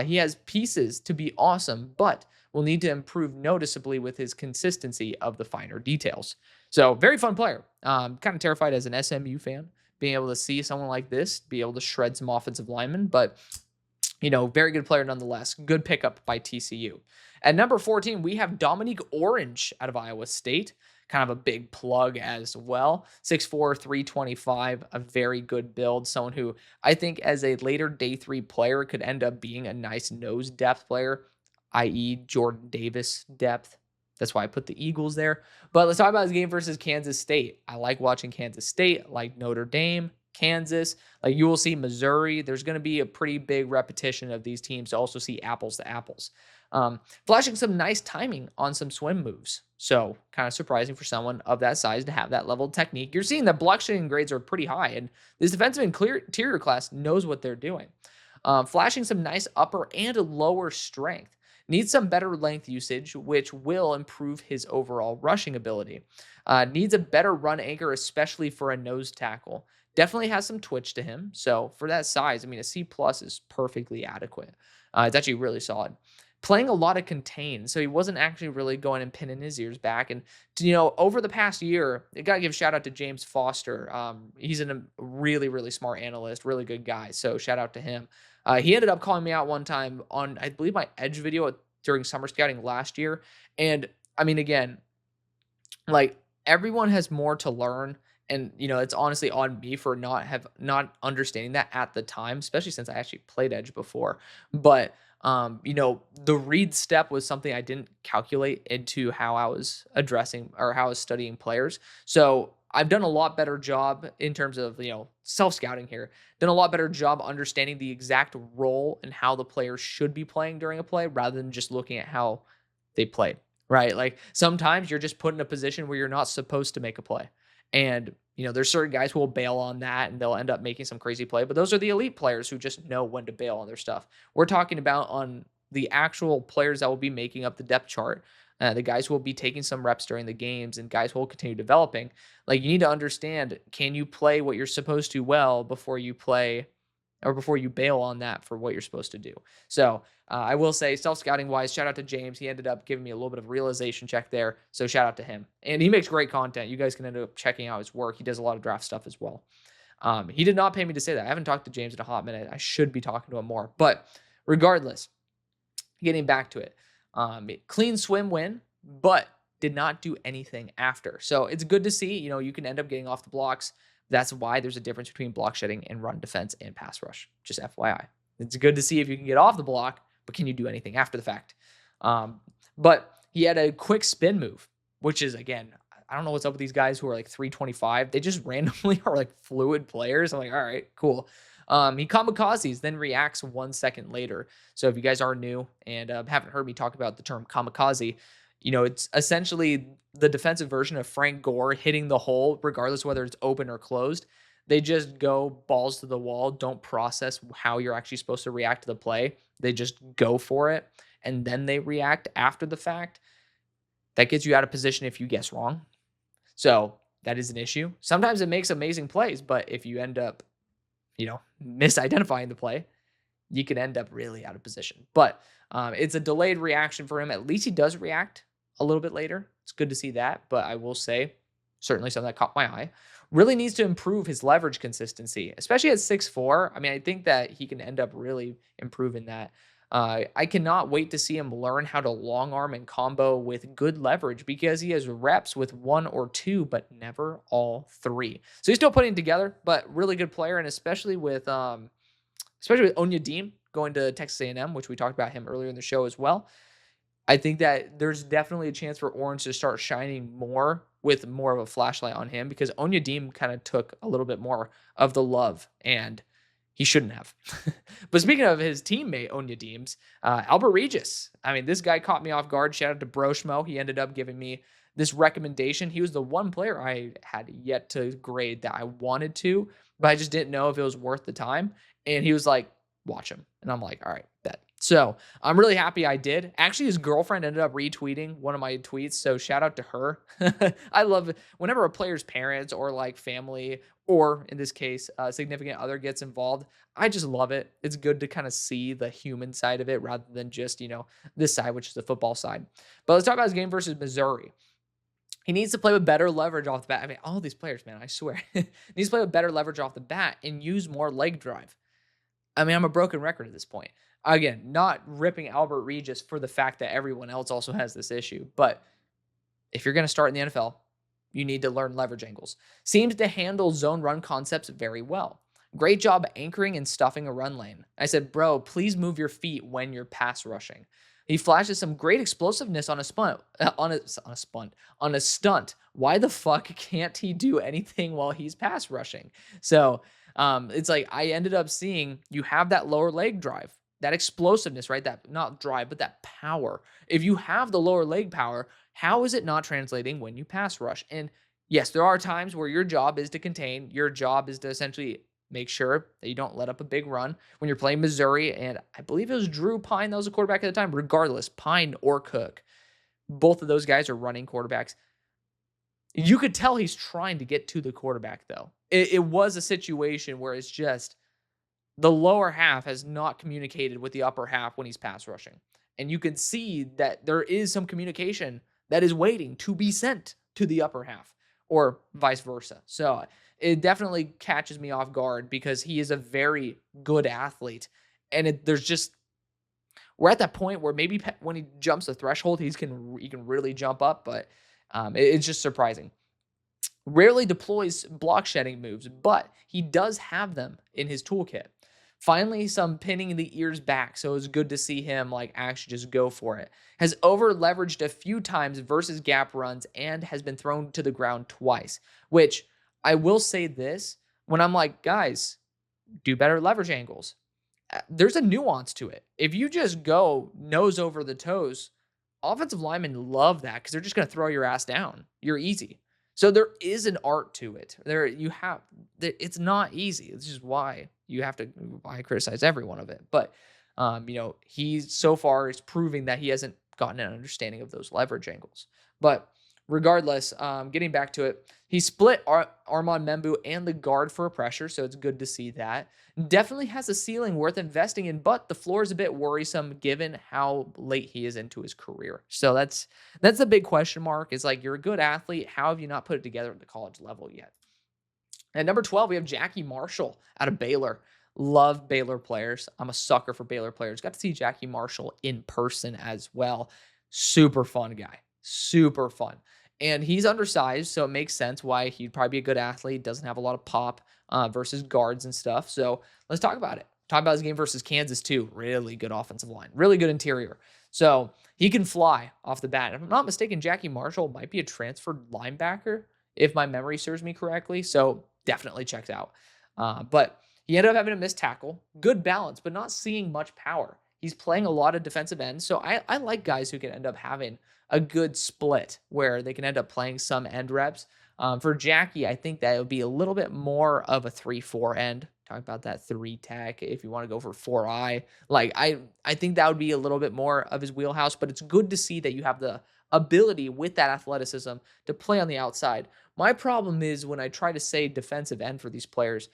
A: He has pieces to be awesome, but will need to improve noticeably with his consistency of the finer details. So very fun player. Kind of terrified as an SMU fan, being able to see someone like this, be able to shred some offensive linemen, but very good player nonetheless. Good pickup by TCU. At number 14, we have Dominique Orange out of Iowa State. Kind of a big plug as well. 6'4", 325, a very good build. Someone who I think as a later day 3 player could end up being a nice nose depth player, i.e. Jordan Davis depth. That's why I put the Eagles there. But let's talk about his game versus Kansas State. I like watching Kansas State, I like Notre Dame, Kansas. Like you will see Missouri. There's going to be a pretty big repetition of these teams to also see apples to apples. Flashing some nice timing on some swim moves. So kind of surprising for someone of that size to have that level of technique. You're seeing that block shedding grades are pretty high, and this defensive interior class knows what they're doing. Flashing some nice upper and lower strength. Needs some better length usage, which will improve his overall rushing ability. Needs a better run anchor, especially for a nose tackle. Definitely has some twitch to him. So for that size, I mean, a C plus is perfectly adequate. It's actually really solid. Playing a lot of contain, so he wasn't actually really going and pinning his ears back. And over the past year, I gotta give shout out to James Foster. He's a really, really smart analyst, really good guy. So shout out to him. He ended up calling me out one time on, I believe, my edge video during summer scouting last year. And I mean, again, like, everyone has more to learn, and it's honestly on me for not understanding that at the time, especially since I actually played edge before. But the read step was something I didn't calculate into how I was addressing or how I was studying players. So I've done a lot better job in terms of self scouting here. Done a lot better job understanding the exact role and how the player should be playing during a play, rather than just looking at how they played. Right? Like, sometimes you're just put in a position where you're not supposed to make a play. And, there's certain guys who will bail on that and they'll end up making some crazy play. But those are the elite players who just know when to bail on their stuff. We're talking about on the actual players that will be making up the depth chart, the guys who will be taking some reps during the games, and guys who will continue developing. Like, you need to understand, can you play what you're supposed to well before you play or before you bail on that for what you're supposed to do. So I will say, self-scouting wise, shout out to James. He ended up giving me a little bit of realization check there. So shout out to him. And he makes great content. You guys can end up checking out his work. He does a lot of draft stuff as well. He did not pay me to say that. I haven't talked to James in a hot minute. I should be talking to him more. But regardless, getting back to it, clean swim win, but did not do anything after. So it's good to see, you can end up getting off the blocks. That's why there's a difference between block shedding and run defense and pass rush. Just FYI. It's good to see if you can get off the block, but can you do anything after the fact? But he had a quick spin move, which is, again, I don't know what's up with these guys who are like 325. They just randomly are like fluid players. I'm like, all right, cool. He kamikazes, then reacts 1 second later. So if you guys are new and haven't heard me talk about the term kamikaze, it's essentially the defensive version of Frank Gore hitting the hole, regardless whether it's open or closed. They just go balls to the wall, don't process how you're actually supposed to react to the play. They just go for it, and then they react after the fact. That gets you out of position if you guess wrong. So that is an issue. Sometimes it makes amazing plays, but if you end up, misidentifying the play, you can end up really out of position. But it's a delayed reaction for him. At least he does react a little bit later. It's good to see that. But I will say, certainly something that caught my eye. Really needs to improve his leverage consistency, especially at 6'4". I mean, I think that he can end up really improving that. I cannot wait to see him learn how to long arm and combo with good leverage, because he has reps with 1 or 2, but never all 3. So he's still putting it together, but really good player. And especially with Onyedim going to Texas A&M, which we talked about him earlier in the show as well. I think that there's definitely a chance for Orange to start shining more with more of a flashlight on him, because Onyedim kind of took a little bit more of the love, and he shouldn't have. But speaking of his teammate Onyedim's, Albert Regis. I mean, this guy caught me off guard. Shout out to Broshmo. He ended up giving me this recommendation. He was the one player I had yet to grade that I wanted to, but I just didn't know if it was worth the time. And he was like, watch him. And I'm like, all right, bet. So I'm really happy I did. Actually, his girlfriend ended up retweeting one of my tweets. So shout out to her. I love it whenever a player's parents or like family, or in this case, a significant other gets involved. I just love it. It's good to kind of see the human side of it rather than just, this side, which is the football side. But let's talk about his game versus Missouri. He needs to play with better leverage off the bat. I mean, all these players, man, I swear. Needs to play with better leverage off the bat and use more leg drive. I mean, I'm a broken record at this point. Again, not ripping Albert Regis for the fact that everyone else also has this issue. But if you're going to start in the NFL, you need to learn leverage angles. Seems to handle zone run concepts very well. Great job anchoring and stuffing a run lane. I said, bro, please move your feet when you're pass rushing. He flashes some great explosiveness on a stunt. Why the fuck can't he do anything while he's pass rushing? So it's like, I ended up seeing you have that lower leg drive, that explosiveness, right? That not drive, but that power. If you have the lower leg power, how is it not translating when you pass rush? And yes, there are times where your job is to contain. Your job is to essentially Make sure that you don't let up a big run when you're playing Missouri. And I believe it was Drew Pine that was a quarterback at the time. Regardless, Pine or Cook, both of those guys are running quarterbacks. You could tell he's trying to get to the quarterback, though. It was a situation where it's just the lower half has not communicated with the upper half when he's pass rushing. And you can see that there is some communication that is waiting to be sent to the upper half or vice versa. So it definitely catches me off guard because he is a very good athlete. And there's just, we're at that point where maybe when he jumps the threshold, he can really jump up, but it's just surprising. Rarely deploys block shedding moves, but he does have them in his toolkit. Finally, some pinning the ears back, so it was good to see him like actually just go for it. Has over leveraged a few times versus gap runs and has been thrown to the ground twice, which I will say this, when I'm like, guys, do better leverage angles. There's a nuance to it. If you just go nose over the toes, offensive linemen love that because they're just going to throw your ass down. You're easy. So there is an art to it. It's not easy. It's just why I criticize every one of it. But, he so far is proving that he hasn't gotten an understanding of those leverage angles. But regardless, getting back to it, he split Armand Membu and the guard for a pressure, so it's good to see that. Definitely has a ceiling worth investing in, but the floor is a bit worrisome given how late he is into his career. So that's a big question mark. It's like, you're a good athlete. How have you not put it together at the college level yet? At number 12, we have Jackie Marshall out of Baylor. Love Baylor players. I'm a sucker for Baylor players. Got to see Jackie Marshall in person as well. Super fun guy. Super fun. And he's undersized, so it makes sense why he'd probably be a good athlete. Doesn't have a lot of pop versus guards and stuff. So let's talk about it. Talk about his game versus Kansas, too. Really good offensive line. Really good interior. So he can fly off the bat. If I'm not mistaken, Jackie Marshall might be a transferred linebacker, if my memory serves me correctly. So definitely checked out. But he ended up having a missed tackle. Good balance, but not seeing much power. He's playing a lot of defensive ends. So I like guys who can end up having a good split where they can end up playing some end reps. For Jackie, I think that it would be a little bit more of a 3-4 end. Talk about that 3 tech if you want to go for 4-eye. Like I think that would be a little bit more of his wheelhouse, but it's good to see that you have the ability with that athleticism to play on the outside. My problem is when I try to say defensive end for these players,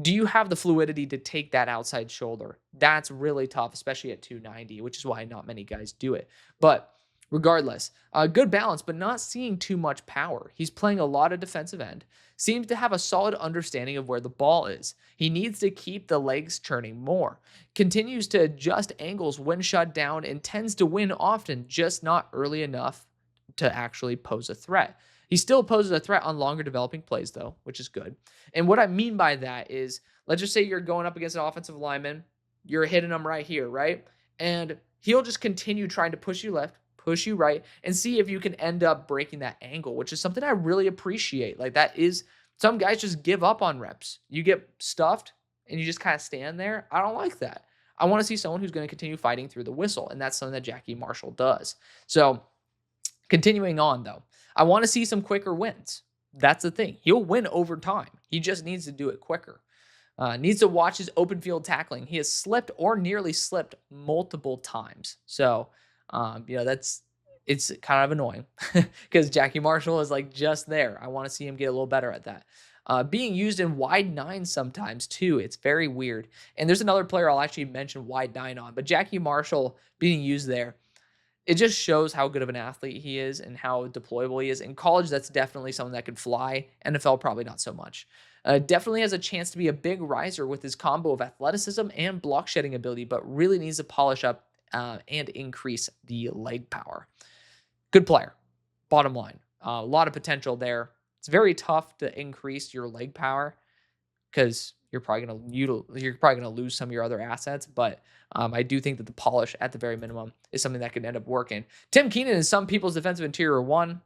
A: do you have the fluidity to take that outside shoulder? That's really tough, especially at 290, which is why not many guys do it. But regardless, good balance, but not seeing too much power. He's playing a lot of defensive end. Seems to have a solid understanding of where the ball is. He needs to keep the legs churning more. Continues to adjust angles when shut down and tends to win often, just not early enough to actually pose a threat. He still poses a threat on longer developing plays, though, which is good. And what I mean by that is, let's just say you're going up against an offensive lineman. You're hitting him right here, right? And he'll just continue trying to push you left, push you right, and see if you can end up breaking that angle, which is something I really appreciate. Like that is, some guys just give up on reps. You get stuffed and you just kind of stand there. I don't like that. I want to see someone who's going to continue fighting through the whistle, and that's something that Jackie Marshall does. So continuing on, though, I want to see some quicker wins. That's the thing. He'll win over time. He just needs to do it quicker. Needs to watch his open field tackling. He has slipped or nearly slipped multiple times. So, it's kind of annoying because Jackie Marshall is like just there. I want to see him get a little better at that. Being used in wide 9 sometimes too. It's very weird. And there's another player I'll actually mention wide 9 on, but Jackie Marshall being used there, it just shows how good of an athlete he is and how deployable he is. In college, that's definitely something that could fly. NFL, probably not so much. Definitely has a chance to be a big riser with his combo of athleticism and block shedding ability, but really needs to polish up and increase the leg power. Good player, bottom line. A lot of potential there. It's very tough to increase your leg power because you're probably gonna lose some of your other assets, but I do think that the polish at the very minimum is something that could end up working. Tim Keenan is some people's defensive interior 1.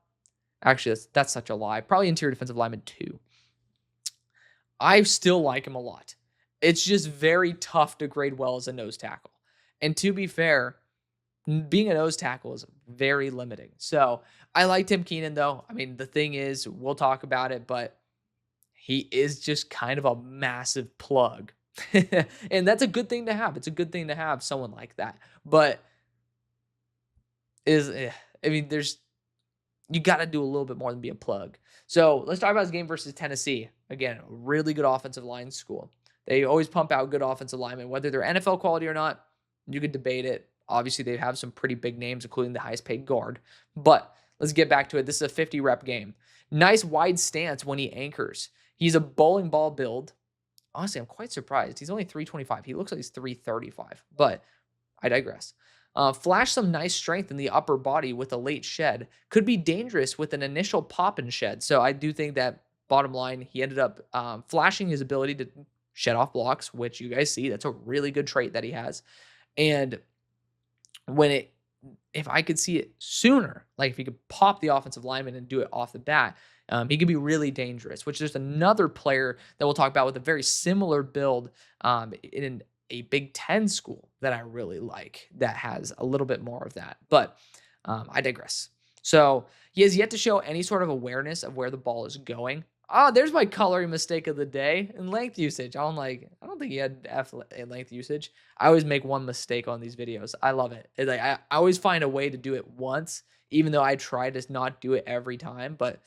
A: Actually, that's such a lie. Probably interior defensive lineman 2. I still like him a lot. It's just very tough to grade well as a nose tackle. And to be fair, being a nose tackle is very limiting. So I like Tim Keenan, though. I mean, the thing is, we'll talk about it, but he is just kind of a massive plug. And that's a good thing to have. It's a good thing to have someone like that. But I mean, you got to do a little bit more than be a plug. So let's talk about his game versus Tennessee. Again, a really good offensive line school. They always pump out good offensive linemen, whether they're NFL quality or not. You could debate it. Obviously, they have some pretty big names, including the highest paid guard. But let's get back to it. This is a 50 rep game. Nice wide stance when he anchors. He's a bowling ball build. Honestly, I'm quite surprised. He's only 325. He looks like he's 335, but I digress. Flash some nice strength in the upper body with a late shed. Could be dangerous with an initial pop and shed. So I do think that, bottom line, he ended up flashing his ability to shed off blocks, which you guys see. That's a really good trait that he has. And if I could see it sooner, like if he could pop the offensive lineman and do it off the bat, he could be really dangerous, which there's another player that we'll talk about with a very similar build in a Big Ten school that I really like that has a little bit more of that. But I digress. So he has yet to show any sort of awareness of where the ball is going. Oh, there's my coloring mistake of the day in length usage. I don't think he had F in length usage. I always make one mistake on these videos. I love it. I always find a way to do it once, even though I try to not do it every time. But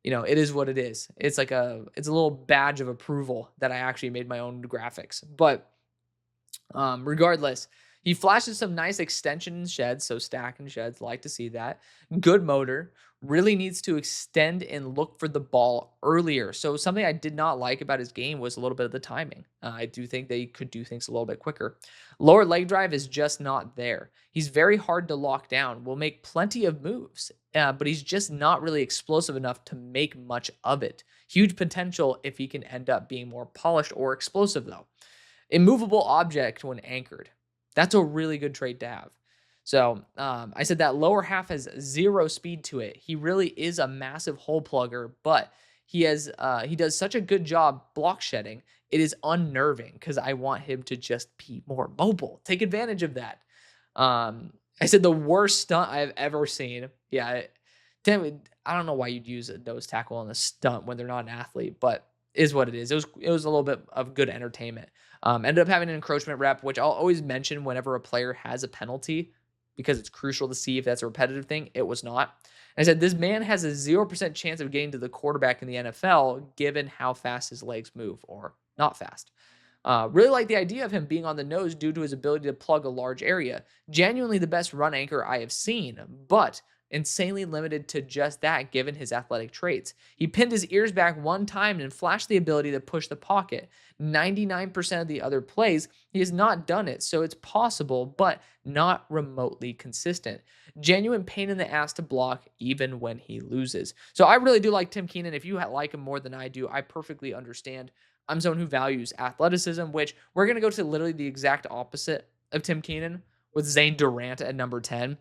A: it is what it is. It's a little badge of approval that I actually made my own graphics. But regardless, he flashes some nice extension and sheds, so stack and sheds, like to see that. Good motor, really needs to extend and look for the ball earlier. So something I did not like about his game was a little bit of the timing. I do think they could do things a little bit quicker. Lower leg drive is just not there. He's very hard to lock down, will make plenty of moves, but he's just not really explosive enough to make much of it. Huge potential if he can end up being more polished or explosive, though. Immovable object when anchored. That's a really good trait to have. So I said that lower half has zero speed to it. He really is a massive hole plugger, but he does such a good job block shedding. It is unnerving because I want him to just be more mobile. Take advantage of that. I said the worst stunt I've ever seen. Yeah, I don't know why you'd use a nose tackle on a stunt when they're not an athlete, but is what it is. It was a little bit of good entertainment. Ended up having an encroachment rep, which I'll always mention whenever a player has a penalty because it's crucial to see if that's a repetitive thing. It was not. And I said, this man has a 0% chance of getting to the quarterback in the NFL given how fast his legs move, or not fast. Really like the idea of him being on the nose due to his ability to plug a large area. Genuinely the best run anchor I have seen, but insanely limited to just that given his athletic traits. He pinned his ears back one time and flashed the ability to push the pocket. 99% of the other plays, he has not done it, so it's possible, but not remotely consistent. Genuine pain in the ass to block even when he loses. So I really do like Tim Keenan. If you like him more than I do, I perfectly understand. I'm someone who values athleticism, which we're going to go to literally the exact opposite of Tim Keenan with Zane Durant at number 10.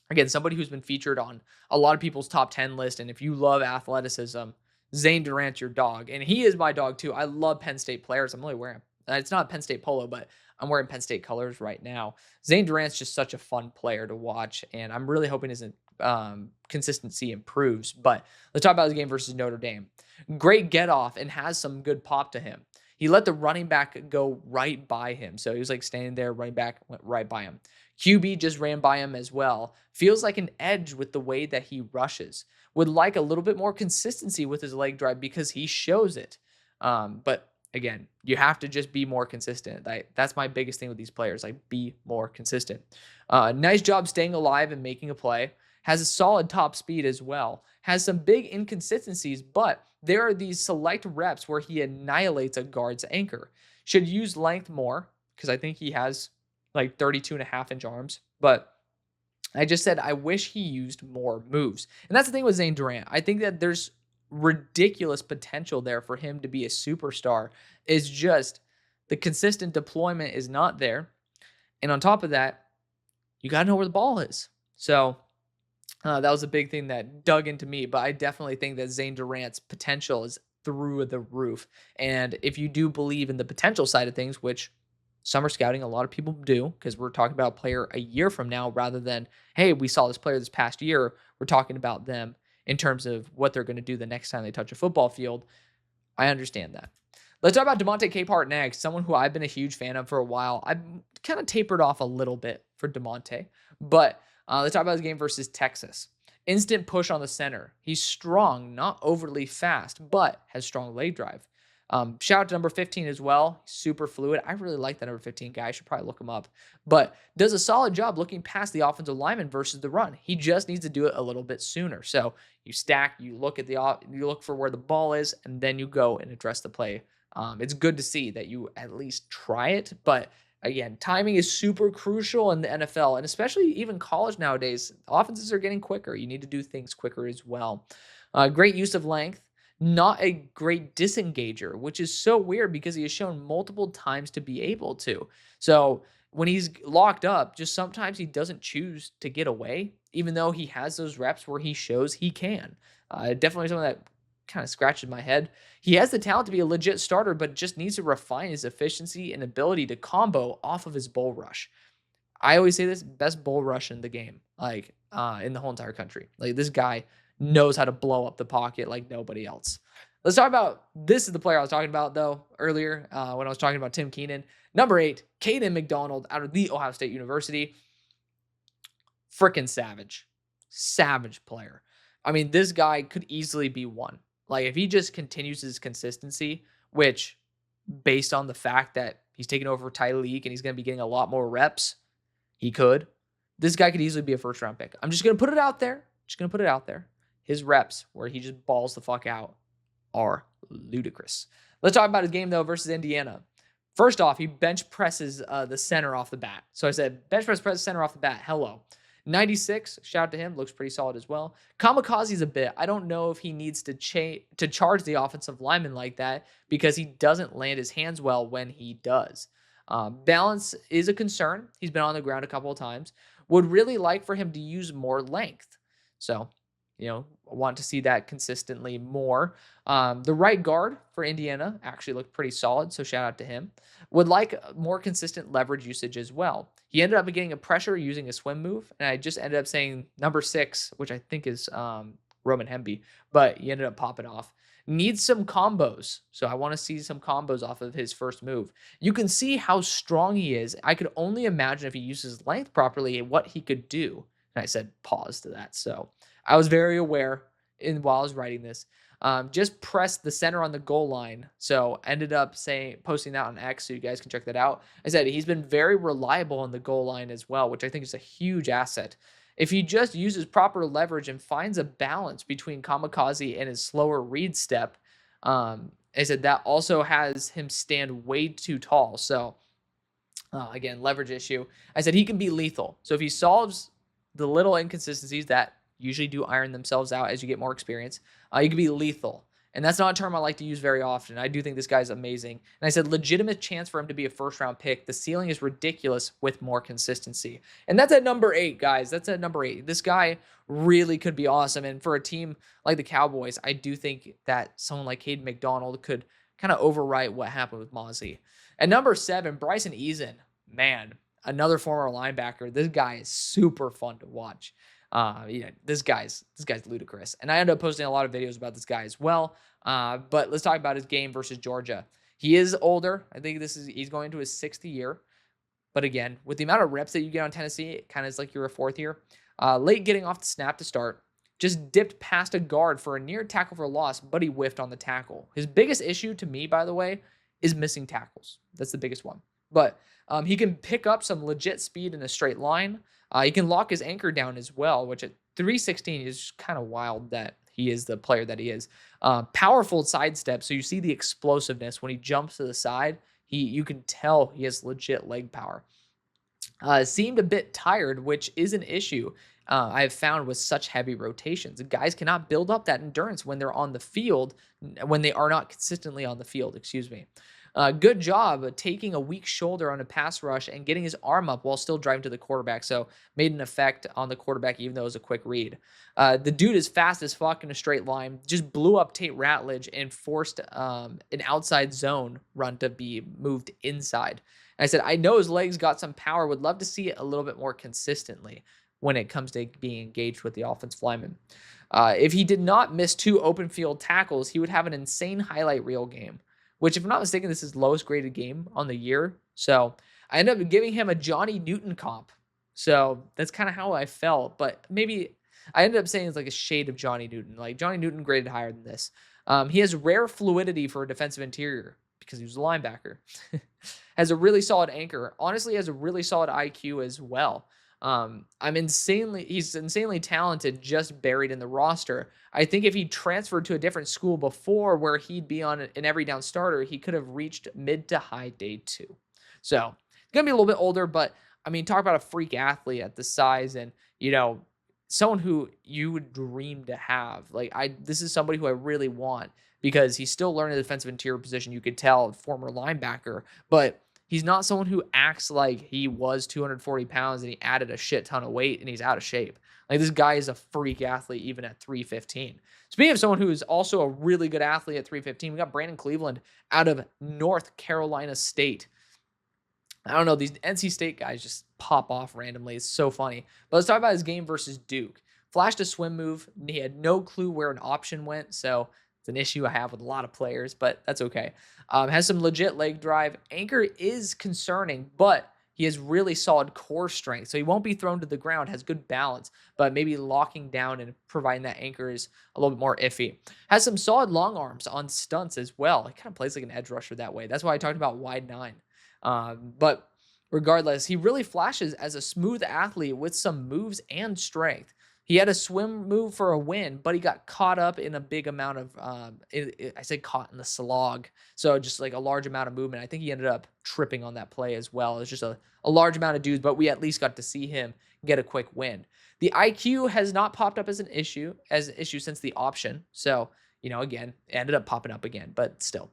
A: Again, somebody who's been featured on a lot of people's top 10 list. And if you love athleticism, Zane Durant's your dog. And he is my dog too. I love Penn State players. I'm really wearing, it's not a Penn State polo, but I'm wearing Penn State colors right now. Zane Durant's just such a fun player to watch. And I'm really hoping his consistency improves. But let's talk about his game versus Notre Dame. Great get off and has some good pop to him. He let the running back go right by him. So he was like standing there, running back went right by him. QB just ran by him as well. Feels like an edge with the way that he rushes. Would like a little bit more consistency with his leg drive because he shows it. But again, you have to just be more consistent. That's my biggest thing with these players. Like, be more consistent. Nice job staying alive and making a play. Has a solid top speed as well. Has some big inconsistencies, but there are these select reps where he annihilates a guard's anchor. Should use length more because I think he has like 32.5-inch arms. But I just said I wish he used more moves. And that's the thing with Zane Durant. I think that there's ridiculous potential there for him to be a superstar. It's just the consistent deployment is not there. And on top of that, you got to know where the ball is. So that was a big thing that dug into me. But I definitely think that Zane Durant's potential is through the roof. And if you do believe in the potential side of things, which summer scouting, a lot of people do, because we're talking about a player a year from now rather than, hey, we saw this player this past year. We're talking about them in terms of what they're going to do the next time they touch a football field. I understand that. Let's talk about Capehart next, someone who I've been a huge fan of for a while. I've kind of tapered off a little bit for Demonte, but let's talk about his game versus Texas. Instant push on the center. He's strong, not overly fast, but has strong leg drive. Shout out to number 15 as well. Super fluid. I really like that number 15 guy. I should probably look him up. But does a solid job looking past the offensive lineman versus the run. He just needs to do it a little bit sooner. So you stack, you look at you look for where the ball is, and then you go and address the play. It's good to see that you at least try it, but again, timing is super crucial in the NFL, and especially even college nowadays. Offenses are getting quicker. You need to do things quicker as well. Great use of length. Not a great disengager, which is so weird because he has shown multiple times to be able to. So when he's locked up, just sometimes he doesn't choose to get away, even though he has those reps where he shows he can. Definitely something that kind of scratches my head. He has the talent to be a legit starter, but just needs to refine his efficiency and ability to combo off of his bull rush. I always say this, best bull rush in the game, like in the whole entire country. Like this guy knows how to blow up the pocket like nobody else. Let's talk about, this is the player I was talking about though earlier when I was talking about Tim Keenan. Number 8, Keenan McDonald out of the Ohio State University. Freaking savage. Savage player. I mean, this guy could easily be one. Like if he just continues his consistency, which based on the fact that he's taking over Tyleek and he's going to be getting a lot more reps, he could. This guy could easily be a first round pick. I'm just going to put it out there. His reps, where he just balls the fuck out, are ludicrous. Let's talk about his game, though, versus Indiana. First off, he bench presses the center off the bat. So I said, bench press center off the bat. Hello. 96, shout out to him, looks pretty solid as well. Kamikaze's a bit. I don't know if he needs to charge the offensive lineman like that because he doesn't land his hands well when he does. Balance is a concern. He's been on the ground a couple of times. Would really like for him to use more length. So, want to see that consistently more. The right guard for Indiana actually looked pretty solid, so shout out to him. Would like more consistent leverage usage as well. He ended up getting a pressure using a swim move, and I just ended up saying number 6, which I think is Roman Hemby, but he ended up popping off. Needs some combos, so I want to see some combos off of his first move. You can see how strong he is. I could only imagine if he uses length properly what he could do. And I said pause to that, so I was very aware while I was writing this. Just pressed the center on the goal line. So ended up posting that on X so you guys can check that out. I said he's been very reliable on the goal line as well, which I think is a huge asset. If he just uses proper leverage and finds a balance between Kamikaze and his slower read step, I said that also has him stand way too tall. So again, leverage issue. I said he can be lethal. So if he solves the little inconsistencies that usually do iron themselves out as you get more experience, you can be lethal. And that's not a term I like to use very often. I do think this guy's amazing. And I said legitimate chance for him to be a first-round pick. The ceiling is ridiculous with more consistency. And that's at number 8, guys. That's at number 8. This guy really could be awesome. And for a team like the Cowboys, I do think that someone like Keenan McDonald could kind of overwrite what happened with Mozzie. At number 7, Bryson Eason. Man, another former linebacker. This guy is super fun to watch. This guy's ludicrous. And I ended up posting a lot of videos about this guy as well. But let's talk about his game versus Georgia. He is older. I think he's going into his 6th year. But again, with the amount of reps that you get on Tennessee, it kind of is like you're a 4th year. Late getting off the snap to start. Just dipped past a guard for a near tackle for loss, but he whiffed on the tackle. His biggest issue to me, by the way, is missing tackles. That's the biggest one. But he can pick up some legit speed in a straight line. He can lock his anchor down as well, which at 316 is kind of wild that he is the player that he is. Powerful sidestep, so you see the explosiveness when he jumps to the side. You can tell he has legit leg power. Seemed a bit tired, which is an issue I have found with such heavy rotations. Guys cannot build up that endurance when they're on the field, when they are not consistently on the field, excuse me. Good job taking a weak shoulder on a pass rush and getting his arm up while still driving to the quarterback. So made an effect on the quarterback, even though it was a quick read. The dude is fast as fuck in a straight line. Just blew up Tate Ratledge and forced an outside zone run to be moved inside. And I said, I know his legs got some power. Would love to see it a little bit more consistently. when it comes to being engaged with the offensive lineman. If he did not miss 2 open field tackles, he would have an insane highlight reel game, which, if I'm not mistaken, this is lowest graded game on the year. So I ended up giving him a Johnny Newton comp. So that's kind of how I felt. But maybe I ended up saying it's like a shade of Johnny Newton. Like Johnny Newton graded higher than this. He has rare fluidity for a defensive interior because he was a linebacker. Has a really solid anchor. Honestly, has a really solid IQ as well. He's insanely talented, just buried in the roster. I think if he transferred to a different school before where he'd be on an every down starter, he could have reached mid to high day 2. So he's going to be a little bit older, but I mean, talk about a freak athlete at the size and, someone who you would dream to have. This is somebody who I really want because he's still learning the defensive interior position. You could tell, former linebacker, but he's not someone who acts like he was 240 pounds and he added a shit ton of weight and he's out of shape. Like, this guy is a freak athlete even at 315. Speaking of someone who is also a really good athlete at 315, we got Brandon Cleveland out of North Carolina State. I don't know, these NC State guys just pop off randomly. It's so funny. But let's talk about his game versus Duke. Flashed a swim move. He had no clue where an option went, so it's an issue I have with a lot of players, but that's okay. Has some legit leg drive. Anchor is concerning, but he has really solid core strength, so he won't be thrown to the ground. Has good balance, but maybe locking down and providing that anchor is a little bit more iffy. Has some solid long arms on stunts as well. He kind of plays like an edge rusher that way. That's why I talked about wide 9. But regardless, he really flashes as a smooth athlete with some moves and strength. He had a swim move for a win, but he got caught up in a big amount of, I said caught in the slog. So just like a large amount of movement. I think he ended up tripping on that play as well. It's just a large amount of dudes, but we at least got to see him get a quick win. The IQ has not popped up as an issue since the option. So, again, it ended up popping up again, but still.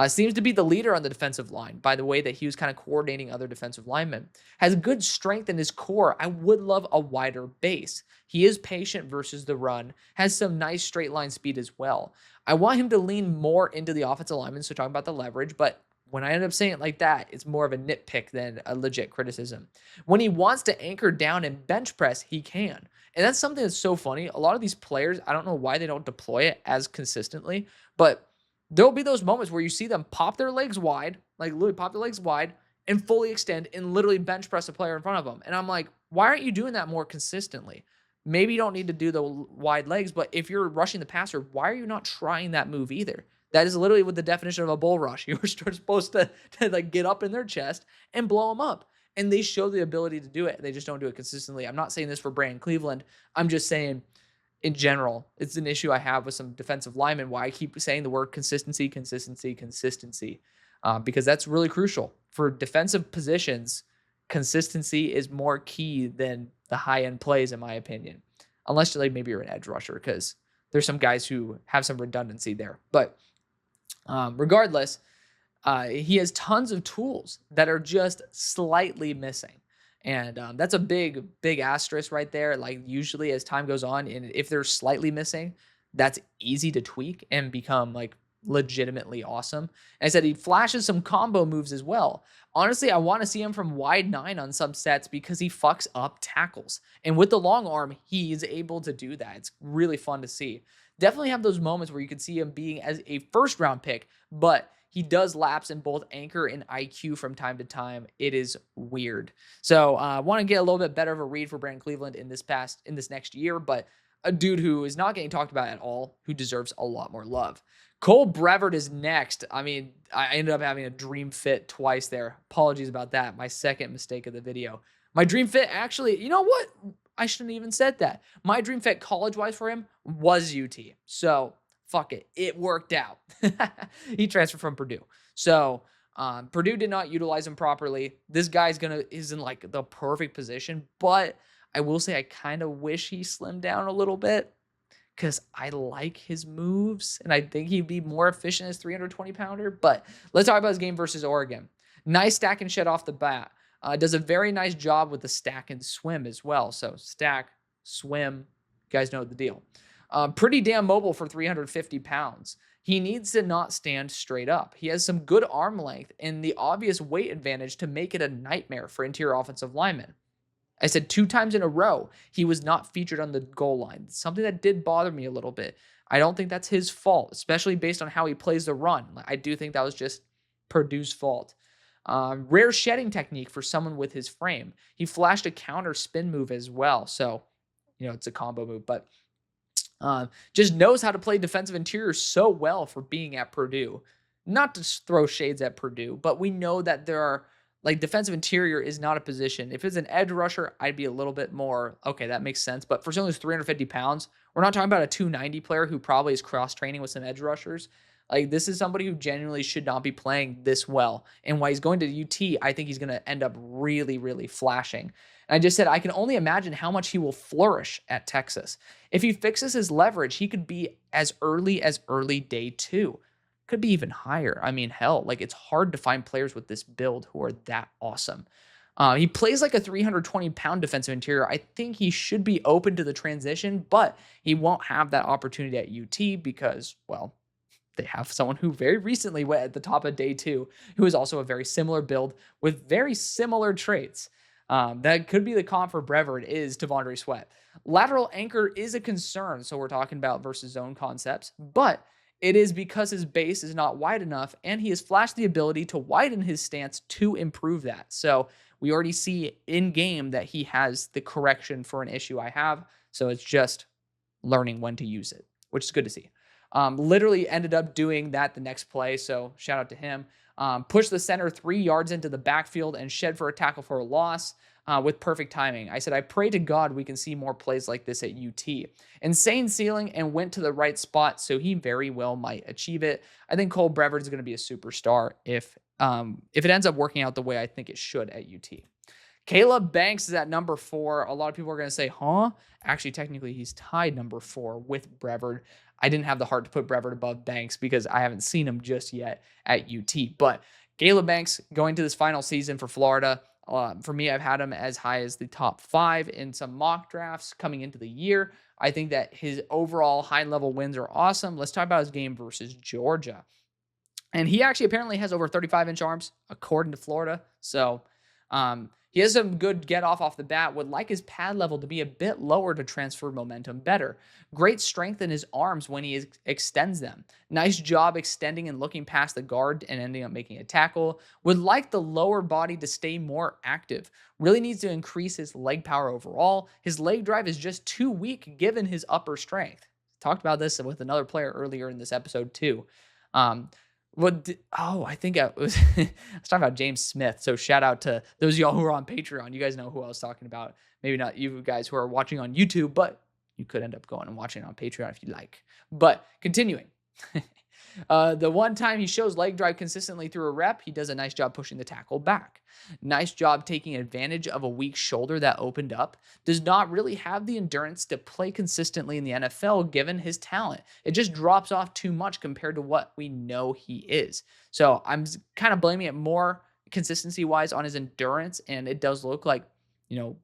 A: Seems to be the leader on the defensive line by the way that he was kind of coordinating other defensive linemen. Has good strength in his core. I would love a wider base. He is patient versus the run. Has some nice straight line speed as well. I want him to lean more into the offensive lineman, so talking about the leverage, but when I end up saying it like that, it's more of a nitpick than a legit criticism. When he wants to anchor down and bench press, he can. And that's something that's so funny. A lot of these players, I don't know why they don't deploy it as consistently, but there'll be those moments where you see them pop their legs wide, like literally pop their legs wide and fully extend and literally bench press a player in front of them. And I'm like, why aren't you doing that more consistently? Maybe you don't need to do the wide legs, but if you're rushing the passer, why are you not trying that move either? That is literally what the definition of a bull rush. You were supposed to like get up in their chest and blow them up. And they show the ability to do it. They just don't do it consistently. I'm not saying this for Brandon Cleveland. I'm just saying in general, it's an issue I have with some defensive linemen, why I keep saying the word consistency, because that's really crucial. For defensive positions, consistency is more key than the high-end plays, in my opinion. Unless maybe you're an edge rusher, because there's some guys who have some redundancy there. But regardless, he has tons of tools that are just slightly missing. And that's a big asterisk right there. Like, usually as time goes on, and if they're slightly missing, that's easy to tweak and become like legitimately awesome. And I said he flashes some combo moves as well. Honestly, I want to see him from wide 9 on some sets because he fucks up tackles. And with the long arm, he's able to do that. It's really fun to see. Definitely have those moments where you can see him being as a first round pick, but he does lapse in both anchor and IQ from time to time. It is weird. So I want to get a little bit better of a read for Brandon Cleveland in this next year, but a dude who is not getting talked about at all, who deserves a lot more love. Cole Brevard is next. I mean, I ended up having a dream fit twice there. Apologies about that. My second mistake of the video. My dream fit actually, you know what? I shouldn't even said that. My dream fit college-wise for him was UT. So fuck it. It worked out. He transferred from Purdue. So Purdue did not utilize him properly. This guy's is in like the perfect position, but I will say I kind of wish he slimmed down a little bit because I like his moves and I think he'd be more efficient as 320 pounder. But let's talk about his game versus Oregon. Nice stack and shed off the bat. Does a very nice job with the stack and swim as well. So stack, swim, you guys know the deal. Pretty damn mobile for 350 pounds. He needs to not stand straight up. He has some good arm length and the obvious weight advantage to make it a nightmare for interior offensive linemen. I said 2 times in a row, he was not featured on the goal line. Something that did bother me a little bit. I don't think that's his fault, especially based on how he plays the run. I do think that was just Purdue's fault. Rare shedding technique for someone with his frame. He flashed a counter spin move as well. So, it's a combo move, but just knows how to play defensive interior so well for being at Purdue. Not to throw shades at Purdue, but we know that there are defensive interior is not a position. If it's an edge rusher, I'd be a little bit more, okay, that makes sense. But for someone who's 350 pounds, we're not talking about a 290 player who probably is cross training with some edge rushers. This is somebody who genuinely should not be playing this well. And while he's going to UT, I think he's going to end up really, really flashing. And I just said, I can only imagine how much he will flourish at Texas. If he fixes his leverage, he could be as early day 2. Could be even higher. I mean, hell, it's hard to find players with this build who are that awesome. He plays like a 320-pound defensive interior. I think he should be open to the transition, but he won't have that opportunity at UT because, well, they have someone who very recently went at the top of day 2, who is also a very similar build with very similar traits. That could be the comp for Brevard is T'Vondre Sweat. Lateral anchor is a concern, so we're talking about versus zone concepts, but it is because his base is not wide enough, and he has flashed the ability to widen his stance to improve that. So we already see in game that he has the correction for an issue I have. So it's just learning when to use it, which is good to see. Literally ended up doing that the next play, so shout out to him. Pushed the center 3 yards into the backfield and shed for a tackle for a loss with perfect timing. I said, I pray to God we can see more plays like this at UT. Insane ceiling and went to the right spot, so he very well might achieve it. I think Cole Brevard is going to be a superstar if it ends up working out the way I think it should at UT. Caleb Banks is at number 4. A lot of people are going to say, huh? Actually, technically, he's tied number 4 with Brevard. I didn't have the heart to put Brevard above Banks because I haven't seen him just yet at UT. But Caleb Banks going to this final season for Florida. For me, I've had him as high as the top 5 in some mock drafts coming into the year. I think that his overall high-level wins are awesome. Let's talk about his game versus Georgia. And he actually apparently has over 35-inch arms, according to Florida. So he has some good get-off the bat. Would like his pad level to be a bit lower to transfer momentum better. Great strength in his arms when he extends them. Nice job extending and looking past the guard and ending up making a tackle. Would like the lower body to stay more active. Really needs to increase his leg power overall. His leg drive is just too weak given his upper strength. Talked about this with another player earlier in this episode too. I think I was talking about James Smith. So shout out to those of y'all who are on Patreon. You guys know who I was talking about. Maybe not you guys who are watching on YouTube, but you could end up going and watching on Patreon if you like. But continuing. The one time he shows leg drive consistently through a rep, he does a nice job pushing the tackle back. Nice job taking advantage of a weak shoulder that opened up. Does not really have the endurance to play consistently in the NFL given his talent. It just drops off too much compared to what we know he is. So I'm kind of blaming it more consistency-wise on his endurance, and it does look like,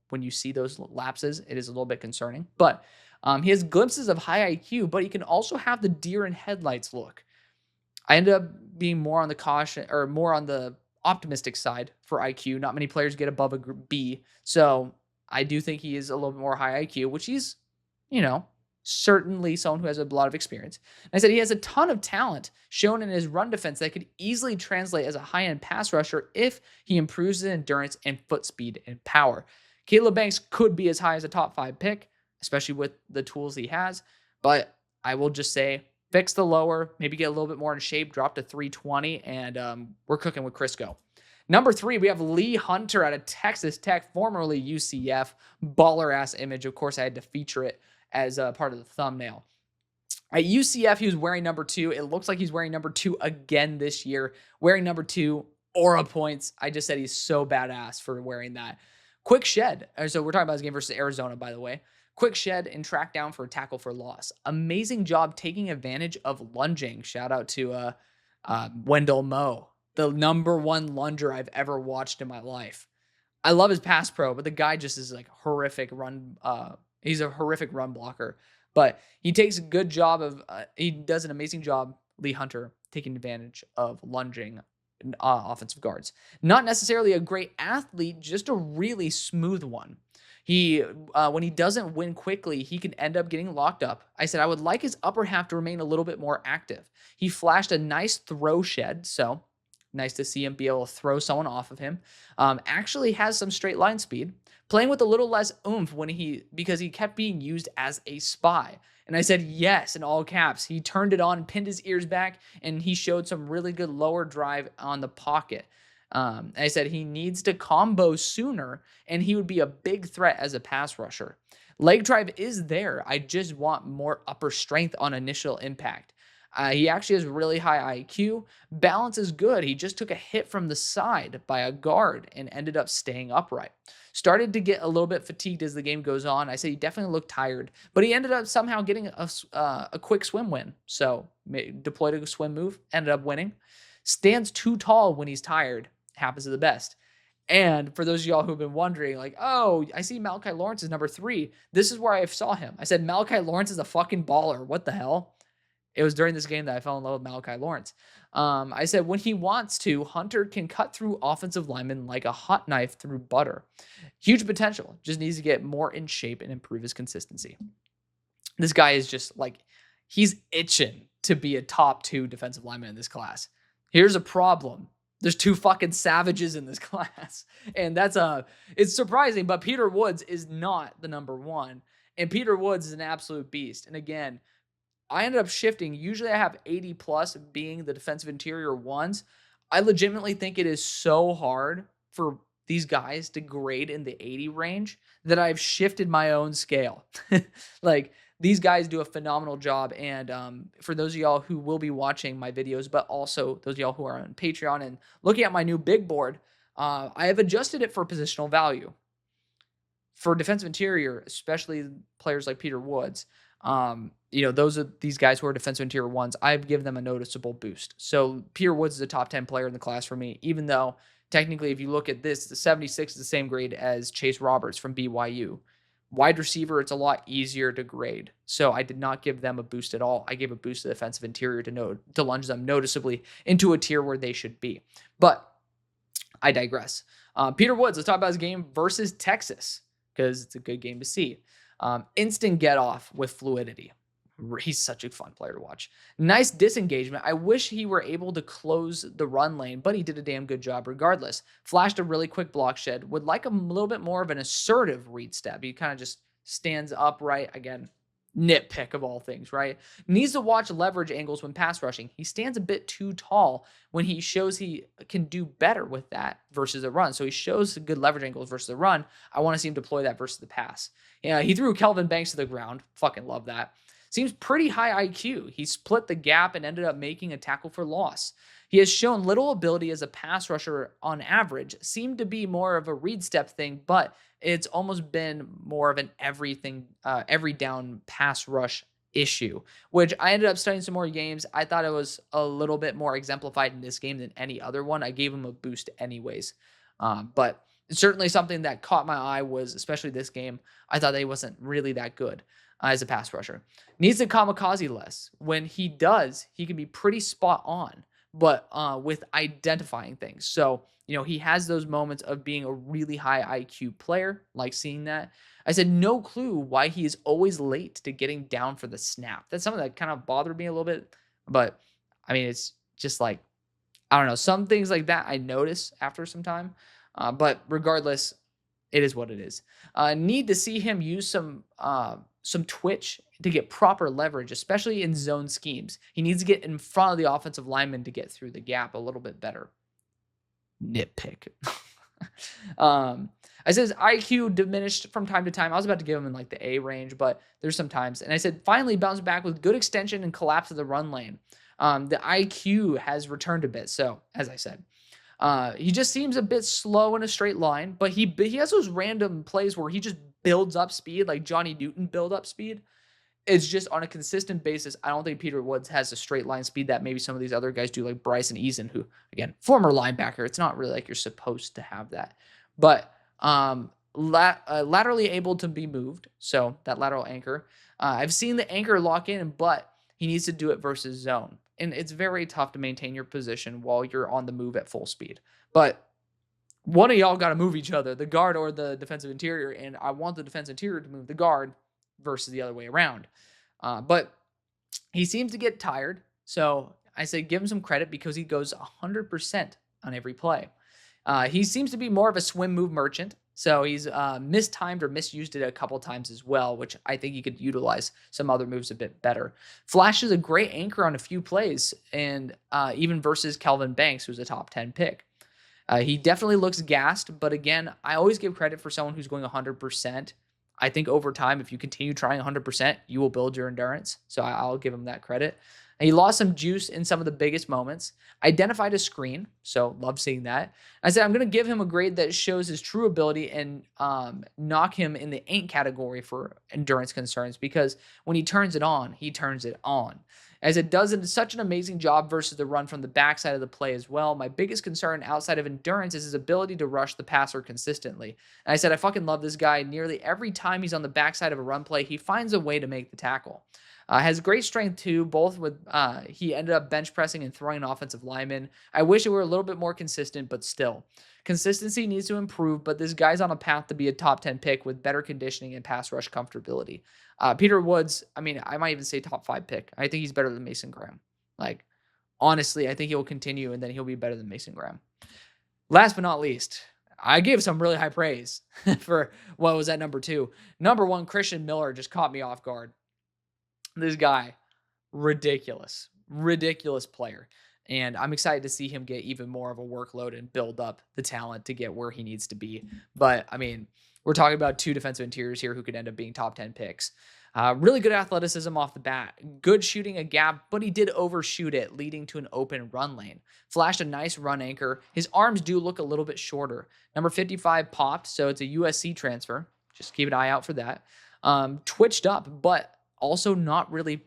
A: when you see those lapses, it is a little bit concerning. But he has glimpses of high IQ, but he can also have the deer in headlights look. I ended up being more on the caution or more on the optimistic side for IQ. Not many players get above a B. So I do think he is a little bit more high IQ, which he's, certainly someone who has a lot of experience. And I said he has a ton of talent shown in his run defense that could easily translate as a high-end pass rusher if he improves his endurance and foot speed and power. Caleb Banks could be as high as a top 5 pick, especially with the tools he has. But I will just say, fix the lower, maybe get a little bit more in shape, drop to 320, and we're cooking with Crisco. Number 3, we have Lee Hunter out of Texas Tech, formerly UCF. Baller-ass image. Of course, I had to feature it as a part of the thumbnail. At UCF, he was wearing number 2. It looks like he's wearing number 2 again this year. Wearing number 2, aura points. I just said he's so badass for wearing that. Quick shed. So we're talking about his game versus Arizona, by the way. Quick shed and track down for a tackle for loss. Amazing job taking advantage of lunging. Shout out to Wendell Moe, the number 1 lunger I've ever watched in my life. I love his pass pro, but the guy just is like horrific run. He's a horrific run blocker, but he takes a good job of, he does an amazing job, Lee Hunter, taking advantage of lunging offensive guards. Not necessarily a great athlete, just a really smooth one. When he doesn't win quickly, he can end up getting locked up. I said I would like his upper half to remain a little bit more active. He flashed a nice throw shed, so nice to see him be able to throw someone off of him. Actually has some straight line speed, playing with a little less oomph because he kept being used as a spy. And I said yes in all caps. He turned it on, pinned his ears back, and he showed some really good lower drive on the pocket. I said he needs to combo sooner, and he would be a big threat as a pass rusher. Leg drive is there. I just want more upper strength on initial impact. He actually has really high IQ. Balance is good. He just took a hit from the side by a guard and ended up staying upright. Started to get a little bit fatigued as the game goes on. I said he definitely looked tired, but he ended up somehow getting a quick swim win. So deployed a swim move, ended up winning. Stands too tall when he's tired. Happens to the best. And for those of y'all who've been wondering, like, oh, I see Malachi Lawrence is number 3. This is where I saw him. I said, Malachi Lawrence is a fucking baller. What the hell? It was during this game that I fell in love with Malachi Lawrence. I said, when he wants to, Hunter can cut through offensive linemen like a hot knife through butter. Huge potential. Just needs to get more in shape and improve his consistency. This guy is just like, he's itching to be a top 2 defensive lineman in this class. Here's a problem. There's 2 fucking savages in this class. And it's surprising, but Peter Woods is not the number 1. And Peter Woods is an absolute beast. And again, I ended up shifting. Usually I have 80 plus being the defensive interior ones. I legitimately think it is so hard for these guys to grade in the 80 range that I've shifted my own scale. Like, these guys do a phenomenal job. And for those of y'all who will be watching my videos, but also those of y'all who are on Patreon and looking at my new big board, I have adjusted it for positional value. For defensive interior, especially players like Peter Woods, these guys who are defensive interior ones, I've given them a noticeable boost. So Peter Woods is a top 10 player in the class for me, even though technically if you look at this, the 76 is the same grade as Chase Roberts from BYU. Wide receiver, it's a lot easier to grade. So I did not give them a boost at all. I gave a boost to defensive interior to lunge them noticeably into a tier where they should be. But I digress. Peter Woods, let's talk about his game versus Texas, because it's a good game to see. Instant get off with fluidity. He's such a fun player to watch. Nice disengagement. I wish he were able to close the run lane, but he did a damn good job regardless. Flashed a really quick block shed. Would like a little bit more of an assertive read step. He kind of just stands upright. Again, nitpick of all things, right? Needs to watch leverage angles when pass rushing. He stands a bit too tall when he shows he can do better with that versus a run. So he shows good leverage angles versus the run. I want to see him deploy that versus the pass. Yeah, he threw Kelvin Banks to the ground. Fucking love that. Seems pretty high IQ. He split the gap and ended up making a tackle for loss. He has shown little ability as a pass rusher on average. Seemed to be more of a read step thing, but it's almost been more of an every down pass rush issue, which I ended up studying some more games. I thought it was a little bit more exemplified in this game than any other one. I gave him a boost anyways. But certainly something that caught my eye was, especially this game, I thought that he wasn't really that good as a pass rusher. Needs to kamikaze less. When he does, he can be pretty spot on, but with identifying things. So, he has those moments of being a really high IQ player, like seeing that. I said, no clue why he is always late to getting down for the snap. That's something that kind of bothered me a little bit, but I mean, it's just like, I don't know, some things like that I notice after some time, but regardless, it is what it is. Need to see him use some twitch to get proper leverage, especially in zone schemes. He needs to get in front of the offensive lineman to get through the gap a little bit better. Nitpick. I said IQ diminished from time to time. I was about to give him in like the A range, but there's some times. And I said finally bounced back with good extension and collapse of the run lane. The IQ has returned a bit. So as I said, he just seems a bit slow in a straight line, but he has those random plays where he just builds up speed, like Johnny Newton build up speed. It's just on a consistent basis. I don't think Peter Woods has a straight line speed that maybe some of these other guys do, like Bryce and Eason, who, again, former linebacker. It's not really like you're supposed to have that. But laterally able to be moved, so that lateral anchor. I've seen the anchor lock in, but he needs to do it versus zone. And it's very tough to maintain your position while you're on the move at full speed. But one of y'all got to move each other, the guard or the defensive interior. And I want the defensive interior to move the guard versus the other way around. But he seems to get tired. So I say give him some credit because he goes 100% on every play. He seems to be more of a swim move merchant. So he's mistimed or misused it a couple times as well, which I think he could utilize some other moves a bit better. Flash is a great anchor on a few plays, and even versus Kelvin Banks, who's a top 10 pick. He definitely looks gassed, but again, I always give credit for someone who's going 100%. I think over time, if you continue trying 100%, you will build your endurance. So I'll give him that credit. And he lost some juice in some of the biggest moments. Identified a screen, so love seeing that. I said I'm going to give him a grade that shows his true ability and knock him in the ain't category for endurance concerns because when he turns it on, he turns it on. As it does such an amazing job versus the run from the backside of the play as well. My biggest concern outside of endurance is his ability to rush the passer consistently. And I said I fucking love this guy. Nearly every time he's on the backside of a run play, he finds a way to make the tackle. Has great strength too, both with he ended up bench pressing and throwing an offensive lineman. I wish it were a little bit more consistent, but still. Consistency needs to improve, but this guy's on a path to be a top 10 pick with better conditioning and pass rush comfortability. Peter Woods, I mean, I might even say top 5 pick. I think he's better than Mason Graham. Like, honestly, I think he'll continue and then he'll be better than Mason Graham. Last but not least, I gave some really high praise for what was at number 2. Number 1, Christian Miller just caught me off guard. This guy, ridiculous player. And I'm excited to see him get even more of a workload and build up the talent to get where he needs to be. But, I mean, we're talking about 2 defensive interiors here who could end up being top 10 picks. Really good athleticism off the bat. Good shooting a gap, but he did overshoot it, leading to an open run lane. Flashed a nice run anchor. His arms do look a little bit shorter. Number 55 popped, so it's a USC transfer. Just keep an eye out for that. Twitched up, but also not really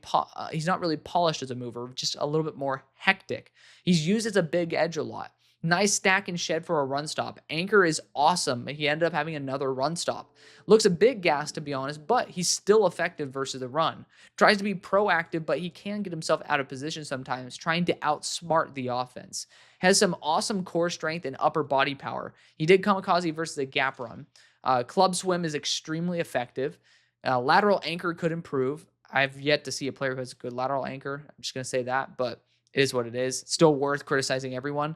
A: he's not really polished as a mover, just a little bit more hectic. He's used as a big edge a lot. Nice stack and shed for a run stop. Anchor is awesome. He ended up having another run stop. Looks a bit gas, to be honest, but he's still effective versus the run. Tries to be proactive, but he can get himself out of position sometimes, trying to outsmart the offense. Has some awesome core strength and upper body power. He did kamikaze versus a gap run. Club swim is extremely effective. Lateral anchor could improve. I've yet to see a player who has a good lateral anchor. I'm just going to say that, but it is what it is. Still worth criticizing everyone.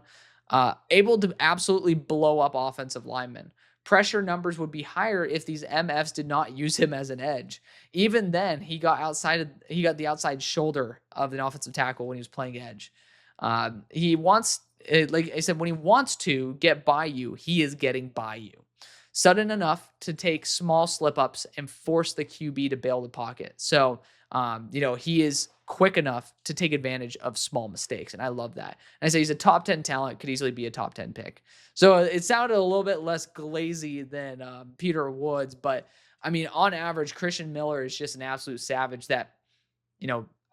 A: Able to absolutely blow up offensive linemen. Pressure numbers would be higher if these MFs did not use him as an edge. Even then, he got the outside shoulder of an offensive tackle when he was playing edge. He wants, like I said, when he wants to get by you, he is getting by you. Sudden enough to take small slip-ups and force the QB to bail the pocket. So, he is quick enough to take advantage of small mistakes, and I love that. And I say he's a top 10 talent, could easily be a top 10 pick. So it sounded a little bit less glazy than Peter Woods, but, I mean, on average, Christian Miller is just an absolute savage that,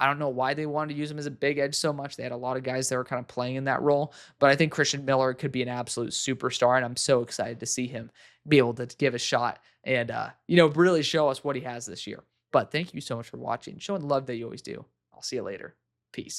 A: I don't know why they wanted to use him as a big edge so much. They had a lot of guys that were kind of playing in that role, but I think Christian Miller could be an absolute superstar, and I'm so excited to see him be able to give a shot and, really show us what he has this year. But thank you so much for watching, showing the love that you always do. I'll see you later. Peace.